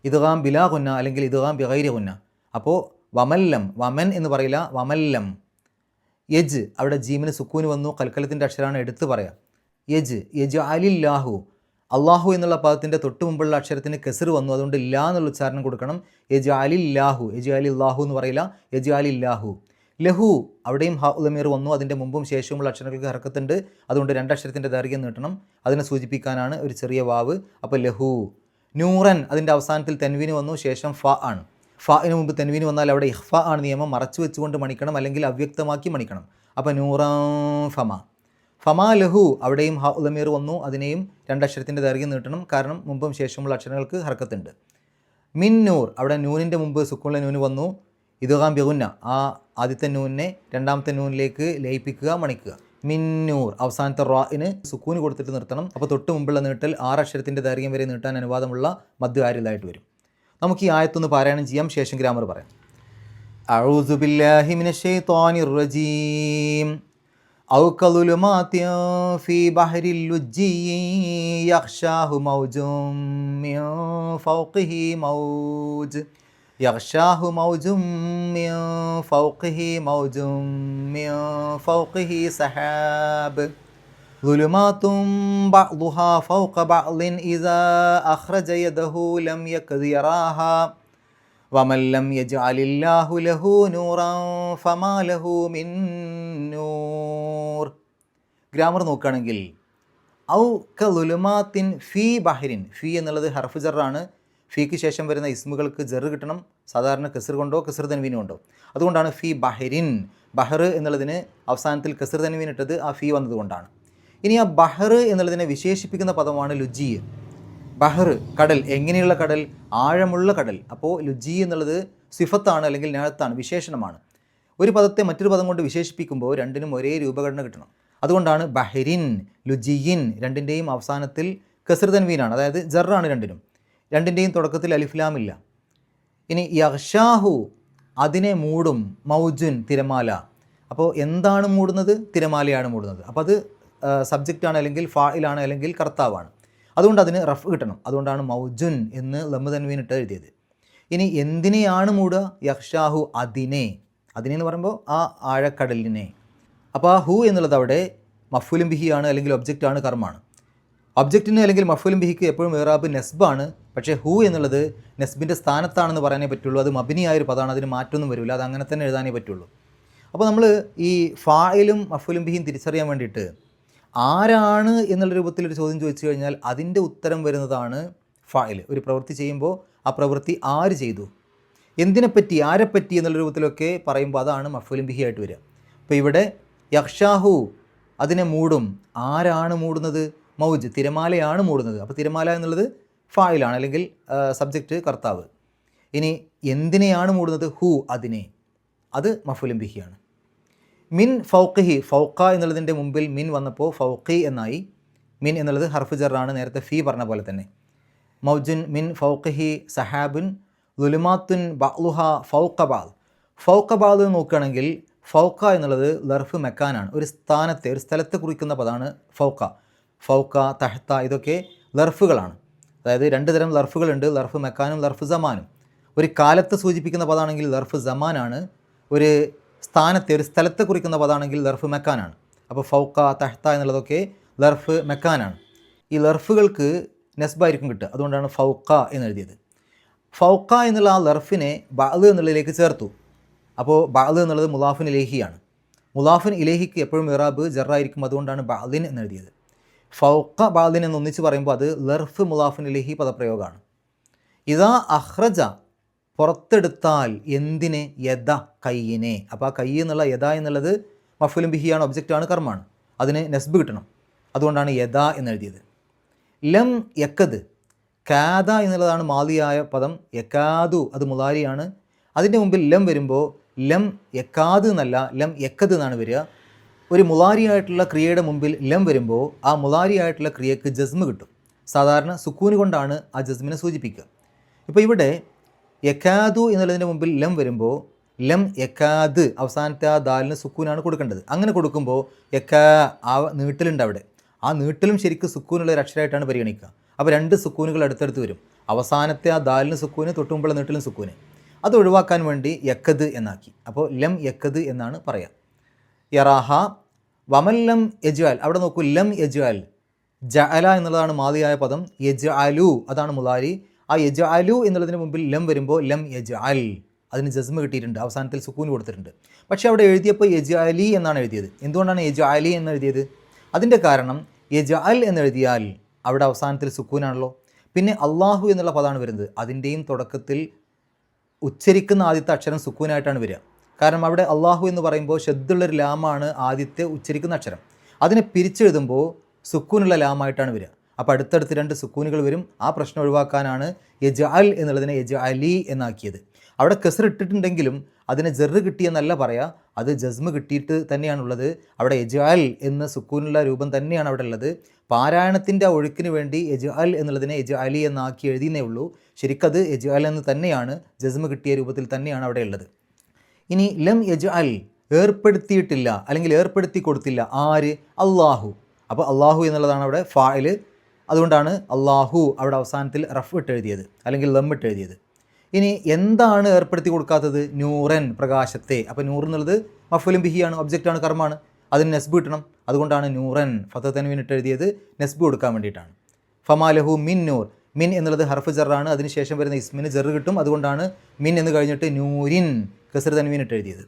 ഇദ്ഗാം ബിലാ ഗുന്ന അല്ലെങ്കിൽ ഇദ്ഗാം ബിഗൈരി ഗുന്ന. അപ്പോൾ വമല്ലം, വമൻ എന്ന് പറയില്ല, വമല്ലം. യജ്, അവിടെ ജീമിന് സുക്കൂന് വന്നു, കൽക്കലത്തിൻ്റെ അക്ഷരമാണ്, എടുത്ത് പറയാം. യജ്, യജ് അലില്ലാഹു, അള്ളാഹു എന്നുള്ള പദത്തിൻ്റെ തൊട്ട് മുമ്പുള്ള അക്ഷരത്തിന് കെസർ വന്നു, അതുകൊണ്ട് ഇല്ലാ എന്നുള്ള ഉച്ചാരണം കൊടുക്കണം. യജ് അലില്ലാഹു, യജ് അലില്ലാഹു എന്ന് പറയില്ല, യജ് അലില്ലാഹു. ലഹു, അവിടെയും ഹാ ഉൽ-ലമീർ വന്നു, അതിൻ്റെ മുമ്പും ശേഷവുമുള്ള അക്ഷരങ്ങൾക്ക് ഹർക്കത്തുണ്ട്, അതുകൊണ്ട് 2 അക്ഷരത്തിൻ്റെ ദൈർഘ്യം നീട്ടണം. അതിനെ സൂചിപ്പിക്കാനാണ് ഒരു ചെറിയ വാവ്. അപ്പോൾ ലഹു. നൂറൻ, അതിൻ്റെ അവസാനത്തിൽ തൻവീന് വന്നു, ശേഷം ഫ ആണ്. ഫാഇന് മുമ്പ് തൻവീന് വന്നാൽ അവിടെ ഇഖ്ഫ ആണ് നിയമം, മറച്ചു വെച്ചുകൊണ്ട് മണിക്കണം, അല്ലെങ്കിൽ അവ്യക്തമാക്കി മണിക്കണം. അപ്പോൾ നൂറൻ ഫമ. ഫമാ ലഹു, അവിടെയും ഹാ ഉൽ-ലമീർ വന്നു, അതിനെയും 2 അക്ഷരത്തിൻ്റെ ദൈർഘ്യം നീട്ടണം, കാരണം മുമ്പും ശേഷമുള്ള അക്ഷരങ്ങൾക്ക് ഹർക്കത്തുണ്ട്. മിൻ നൂർ, അവിടെ നൂനിൻ്റെ മുമ്പ് സുക്കൂണിലെ നൂന് വന്നു, ഇദ്ഗാം ബിഗുന്ന, ആ ആദ്യത്തെ നൂനിനെ രണ്ടാമത്തെ നൂനിലേക്ക് ലയിപ്പിക്കുക, മണിക്കുക. മിൻ നൂർ, അവസാനത്തെ റാഇന് സുക്കൂന് കൊടുത്തിട്ട് നിർത്തണം. അപ്പോൾ തൊട്ട് മുമ്പുള്ള നീട്ടൽ 6 അക്ഷരത്തിൻ്റെ ദൈർഘ്യം വരെ നീട്ടാൻ അനുവാദമുള്ള മദ് ആരിലായിട്ട് വരും. നമുക്ക് ഈ ആയത്തൊന്ന് പാരായണം ചെയ്യാം, ശേഷം ഗ്രാമർ പറയാം. അഊസു ബില്ലാഹി മിനശ് ശൈത്വാനിർ റജീം. ഔ കളുലുമാതിൻ ഫീ ബഹരിൽ ലുജ്ജിയ്യിൻ യഖ്ശാഹു മൗജും മിൻ ഫൗഖിഹി മൗജ്, യഖ്ശാഹു മൗജും മിൻ ഫൗഖിഹി മൗജും മിൻ ഫൗഖിഹി സഹാബ്. ظلمات بعضها فوق بعض إذا أخرج يده لم يكد يراها വമല്ലം യജ്അലില്ലാഹു ലഹു നൂറൻ ഫമാ ലഹു മിൻ നൂർ. ഗ്രാമർ നോക്കുകയാണെങ്കിൽ ഔ കലുലുമാത്തിൻ ഫീ ബഹരിൻ, ഫീ എന്നുള്ളത് ഹർഫ് ജറാണ്. ഫീക്ക് ശേഷം വരുന്ന ഇസ്മുകൾക്ക് ജറ് കിട്ടണം, സാധാരണ കെസർ കൊണ്ടോ കെസർ തൻവീൻ കൊണ്ടോ. അതുകൊണ്ടാണ് ഫീ ബഹരിൻ, ബഹർ എന്നുള്ളതിന് അവസാനത്തിൽ കെസർ തൻവീൻ ഇട്ടത് ആ ഫീ വന്നതുകൊണ്ടാണ്. ഇനി ആ ബഹർ എന്നുള്ളതിനെ വിശേഷിപ്പിക്കുന്ന പദമാണ് ലുജി. ബഹർ കടൽ, എങ്ങനെയുള്ള കടൽ? ആഴമുള്ള കടൽ. അപ്പോൾ ലുജി എന്നുള്ളത് സിഫത്താണ് അല്ലെങ്കിൽ നഅത്താണ്, വിശേഷണമാണ്. ഒരു പദത്തെ മറ്റൊരു പദം കൊണ്ട് വിശേഷിപ്പിക്കുമ്പോൾ രണ്ടിനും ഒരേ രൂപഘടന കിട്ടണം. അതുകൊണ്ടാണ് ബഹരിൻ, ലുജിയിൻ രണ്ടിൻ്റെയും അവസാനത്തിൽ കെസർ തൻവീനാണ്, അതായത് ജറാണ് രണ്ടിനും. രണ്ടിൻ്റെയും തുടക്കത്തിൽ അലിഫ്ലാമില്ല. ഇനി യഗ്ഷാഹു, അതിനെ മൂടും, മൗജുൻ തിരമാല. അപ്പോൾ എന്താണ് മൂടുന്നത്? തിരമാലയാണ് മൂടുന്നത്. അപ്പോൾ അത് സബ്ജക്റ്റാണ്, അല്ലെങ്കിൽ ഫായിലാണ്, അല്ലെങ്കിൽ കർത്താവാണ്. അതുകൊണ്ട് അതിന് റഫ് കിട്ടണം. അതുകൊണ്ടാണ് മൗജുൻ എന്ന് ലമ്മ് തൻവീൻ ഇട്ട് എഴുതിയത്. ഇനി എന്തിനെയാണ് മൂടുക? യഗ്ഷാഹു, അതിനെ. അതിനെ എന്ന് പറയുമ്പോൾ ആ ആഴക്കടലിനെ. അപ്പോൾ ആ ഹു എന്നുള്ളത് അവിടെ മഫ്ഊലും ബിഹിയാണ്, അല്ലെങ്കിൽ ഒബ്ജക്റ്റാണ്, കർമ്മാണ്. ഒബ്ജക്റ്റിന് അല്ലെങ്കിൽ മഫ്ഊലും ബിഹിക്ക് എപ്പോഴും ഇറാബ് നെസ്ബാണ്. പക്ഷേ ഹു എന്നുള്ളത് നെസ്ബിൻ്റെ സ്ഥാനത്താണെന്ന് പറയാനേ പറ്റുള്ളൂ. അത് മബിനിയായൊരു പദമാണ്, അതിന് മാറ്റമൊന്നും വരില്ല, അത് അങ്ങനെ തന്നെ എഴുതാനേ പറ്റുള്ളൂ. അപ്പോൾ നമ്മൾ ഈ ഫായിലും മഫ്ഊലും ബിഹിയും തിരിച്ചറിയാൻ വേണ്ടിയിട്ട് ആരാണ് എന്നുള്ള രൂപത്തിലൊരു ചോദ്യം ചോദിച്ചു കഴിഞ്ഞാൽ അതിൻ്റെ ഉത്തരം വരുന്നതാണ് ഫായിൽ. ഒരു പ്രവൃത്തി ചെയ്യുമ്പോൾ ആ പ്രവൃത്തി ആര് ചെയ്തു, എന്തിനെപ്പറ്റി, ആരെപ്പറ്റി എന്നുള്ള രൂപത്തിലൊക്കെ പറയുമ്പോൾ അതാണ് മഫ്ഊലും ബിഹി ആയിട്ട് വരിക. അപ്പോൾ ഇവിടെ യഗ്ഷാഹു, അതിനെ മൂടും. ആരാണ് മൂടുന്നത്? മൗജ്, തിരമാലയാണ് മൂടുന്നത്. അപ്പോൾ തിരമാല എന്നുള്ളത് ഫായിലാണ്, അല്ലെങ്കിൽ സബ്ജക്റ്റ് കർത്താവ്. ഇനി എന്തിനെയാണ് മൂടുന്നത്? ഹു, അതിനെ. അത് മഫ്ഊലും ബിഹിയാണ്. മിൻ ഫൗഖിഹി, ഫൗഖ എന്നുള്ളതിൻ്റെ മുമ്പിൽ മിൻ വന്നപ്പോൾ ഫൗഖി എന്നായി. മിൻ എന്നുള്ളത് ഹർഫ് ജറാണ്, നേരത്തെ ഫീ പറഞ്ഞ പോലെ തന്നെ. മൗജുൻ മിൻ ഫൗഖിഹി സഹാബുൻ ളുലുമാത്തുൻ ബഅ്ലുഹ ഫൗഖ ബഅദ്. ഫൗഖ ബഅദ് നോക്കുകയാണെങ്കിൽ ഫൗഖ എന്നുള്ളത് ലർഫ് മെക്കാനാണ്, ഒരു സ്ഥാനത്തെ, ഒരു സ്ഥലത്തെ കുറിക്കുന്ന പദമാണ് ഫൗഖ. ഫൗഖ, തഹ്ത ഇതൊക്കെ ലർഫുകളാണ്. അതായത് രണ്ട് തരം ലർഫുകളുണ്ട്, ലർഫ് മെക്കാനും ലർഫ് സമാനും. ഒരു കാലത്തെ സൂചിപ്പിക്കുന്ന പദമാണെങ്കിൽ ലർഫ് സമാനാണ്, ഒരു സ്ഥാനത്തെ, ഒരു സ്ഥലത്തെ കുറിക്കുന്ന പദമാണെങ്കിൽ ലർഫ് മെക്കാനാണ്. അപ്പോൾ ഫൗഖ, തഹ്ത എന്നുള്ളതൊക്കെ ലർഫ് മെക്കാനാണ്. ഈ ലർഫുകൾക്ക് നെസ്ബായിരിക്കും കിട്ടുക, അതുകൊണ്ടാണ് ഫൗഖ എന്നെഴുതിയത്. ഫൗഖ എന്നുള്ള ആ ലർഫിനെ ബഅദ് എന്നുള്ളതിലേക്ക് ചേർത്തു. അപ്പോൾ ബഅദ് എന്നുള്ളത് മുലാഫിൻ ഇലൈഹിയാണ്. മുലാഫിൻ ഇലൈഹിക്ക് എപ്പോഴും ഇറാബ് ജറായിരിക്കും, അതുകൊണ്ടാണ് ബഅദിൻ എന്നെഴുതിയത്. ഫൗഖ ബഅദിൻ എന്ന് ഒന്നിച്ച് പറയുമ്പോൾ അത് ലർഫ് മുലാഫിൻ ഇലൈഹി പദപ്രയോഗമാണ്. ഇദാ അഖ്റജ, പുറത്തെടുത്താൽ, എന്തിനെ? യദ, കയ്യിനെ. അപ്പോൾ ആ കൈ എന്നുള്ള യദ എന്നുള്ളത് മഫ്ഊലും ബിഹിയാണ്, ഒബ്ജക്റ്റാണ്, കർമ്മാണ്. അതിന് നെസ്ബ് കിട്ടണം, അതുകൊണ്ടാണ് യദ എന്നെഴുതിയത്. ലം യക്കദ്, കാദ എന്നുള്ളതാണ് മാദിയായ പദം. യക്കാദു അത് മുലാരിയാണ്. അതിൻ്റെ മുമ്പിൽ ലം വരുമ്പോൾ ലം യക്കാദ് എന്നല്ല, ലം യക്കദ് എന്നാണ് വരിക. ഒരു മുലാരിയായിട്ടുള്ള ക്രിയയുടെ മുമ്പിൽ ലം വരുമ്പോൾ ആ മുലാരിയായിട്ടുള്ള ക്രിയക്ക് ജസ്മ് കിട്ടും. സാധാരണ സുക്കൂന് കൊണ്ടാണ് ആ ജസ്മിനെ സൂചിപ്പിക്കുക. ഇപ്പോൾ ഇവിടെ യക്കാദു എന്നുള്ളതിൻ്റെ മുമ്പിൽ ലം വരുമ്പോൾ ലം യക്കാദ്, അവസാനത്തെ ആ ദാലിന് സുക്കൂനാണ് കൊടുക്കേണ്ടത്. അങ്ങനെ കൊടുക്കുമ്പോൾ യക്കാ, ആ നീട്ടലുണ്ട് അവിടെ. ആ നീട്ടലും ശരിക്കും സുക്കൂനുള്ള ഒരു അക്ഷരമായിട്ടാണ് പരിഗണിക്കുക. അപ്പോൾ രണ്ട് സുക്കൂനുകൾ അടുത്തടുത്ത് വരും. അവസാനത്തെ ആ ദാലിന് സുക്കൂന്, തൊട്ടുമുമ്പുള്ള നീട്ടലും സുക്കൂന്. അത് ഒഴിവാക്കാൻ വേണ്ടി യക്കദ് എന്നാക്കി. അപ്പോൾ ലം യക്കദ് എന്നാണ് പറയുക. യറാഹ വമല്ലം യജ്അൽ, അവിടെ നോക്കൂ, ലം യജ്അൽ, ജഅല എന്നുള്ളതാണ് മാദിയായ പദം. യജ്അലു അതാണ് മുലാരി. ആ യജ്അലു എന്നുള്ളതിന് മുമ്പിൽ ലം വരുമ്പോൾ ലം യജ്അൽ, അതിന് ജസ്മ് കിട്ടിയിട്ടുണ്ട്, അവസാനത്തിൽ സുക്കൂൻ കൊടുത്തിട്ടുണ്ട്. പക്ഷേ അവിടെ എഴുതിയപ്പോൾ യജ്അലി എന്നാണ് എഴുതിയത്. എന്തുകൊണ്ടാണ് യജ്അലി എന്ന് എഴുതിയത്? അതിൻ്റെ കാരണം യജ്അൽ എന്നെഴുതിയാൽ അവിടെ അവസാനത്തിൽ സുക്കൂനാണല്ലോ. പിന്നെ അള്ളാഹു എന്നുള്ള പദമാണ് വരുന്നത്, അതിൻ്റെയും തുടക്കത്തിൽ ഉച്ചരിക്കുന്ന ആദ്യത്തെ അക്ഷരം സുക്കൂനായിട്ടാണ് വരിക. കാരണം അവിടെ അള്ളാഹു എന്ന് പറയുമ്പോൾ ഷദ്ദുള്ളൊരു ലാമാണ് ആദ്യത്തെ ഉച്ചരിക്കുന്ന അക്ഷരം. അതിനെ പിരിച്ചെഴുതുമ്പോൾ സുക്കൂനുള്ള ലാമായിട്ടാണ് വരിക. അപ്പോൾ അടുത്തടുത്ത് രണ്ട് സുക്കൂനുകൾ വരും. ആ പ്രശ്നം ഒഴിവാക്കാനാണ് യജ്അൽ എന്നുള്ളതിനെ യജ്അലി എന്നാക്കിയത്. അവിടെ കസ്ർ ഇട്ടിട്ടുണ്ടെങ്കിലും അതിന് ജറ് കിട്ടിയെന്നല്ല പറയുക, അത് ജസ്മ് കിട്ടിയിട്ട് തന്നെയാണുള്ളത്. അവിടെ യജ്അൽ എന്ന സുക്കൂനുള്ള രൂപം തന്നെയാണ് അവിടെ ഉള്ളത്. പാരായണത്തിൻ്റെ ആ ഒഴുക്കിന് വേണ്ടി യജ്അൽ എന്നുള്ളതിനെ യജ്അലി എന്നാക്കി എഴുതിയെന്നേ ഉള്ളൂ. ശരിക്കത് യജ്അൽ എന്ന് തന്നെയാണ്, ജസ്മ് കിട്ടിയ രൂപത്തിൽ തന്നെയാണ് അവിടെ ഉള്ളത്. ഇനി ലം യജ്അൽ, ഏർപ്പെടുത്തിയിട്ടില്ല, അല്ലെങ്കിൽ ഏർപ്പെടുത്തി കൊടുത്തില്ല. ആര്? അള്ളാഹു. അപ്പോൾ അള്ളാഹു എന്നുള്ളതാണ് അവിടെ ഫായിൽ. അതുകൊണ്ടാണ് അള്ളാഹു അവിടെ അവസാനത്തിൽ റഫ് ഇട്ട് എഴുതിയത്, അല്ലെങ്കിൽ ലം ഇട്ട് എഴുതിയത്. ഇനി എന്താണ് ഏർപ്പെടുത്തി കൊടുക്കാത്തത്? നൂറൻ, പ്രകാശത്തെ. അപ്പോൾ നൂർ എന്നുള്ളത് മഫ്ഊലും ബിഹിയാണ്, ഒബ്ജക്റ്റാണ്, കർമ്മാണ്. അതിന് നെസ്ബ് കിട്ടണം. അതുകൊണ്ടാണ് നൂറൻ ഫതഹ് തൻവീൻ ഇട്ട് എഴുതിയത്, നെസ്ബ് കൊടുക്കാൻ വേണ്ടിയിട്ടാണ്. ഫമാലഹു മിൻ നൂർ, മിൻ എന്നുള്ളത് ഹർഫ് ജറാണ്, അതിനുശേഷം വരുന്ന ഇസ്മിന് ജറ് കിട്ടും. അതുകൊണ്ടാണ് മിൻ എന്ന് കഴിഞ്ഞിട്ട് നൂരിൻ കസ്ർ തൻവീനിട്ട് എഴുതിയത്.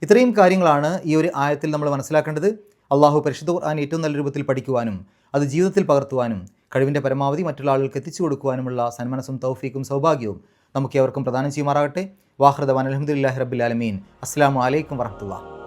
ഇത്രയും കാര്യങ്ങളാണ് ഈ ഒരു ആയത്തിൽ നമ്മൾ മനസ്സിലാക്കേണ്ടത്. അള്ളാഹു പരിശുദ്ധ ഖുർആൻ ഏറ്റവും നല്ല രൂപത്തിൽ പഠിക്കുവാനും അത് ജീവിതത്തിൽ പകർത്തുവാനും കഴിവിൻ്റെ പരമാവധി മറ്റുള്ള ആളുകൾക്ക് എത്തിച്ചു കൊടുക്കുവാനുമുള്ള സന്മനസ്സും തൗഫീക്കും സൗഭാഗ്യവും നമുക്ക് ഏവർക്കും പ്രദാനം ചെയ്യുമാറാകട്ടെ. വാഹൃദവാൻ അൽഹംദുലില്ലാഹി റബ്ബിൽ ആലമീൻ. അസ്സലാമു അലൈക്കും വറഹ്മത്തുള്ളാഹി.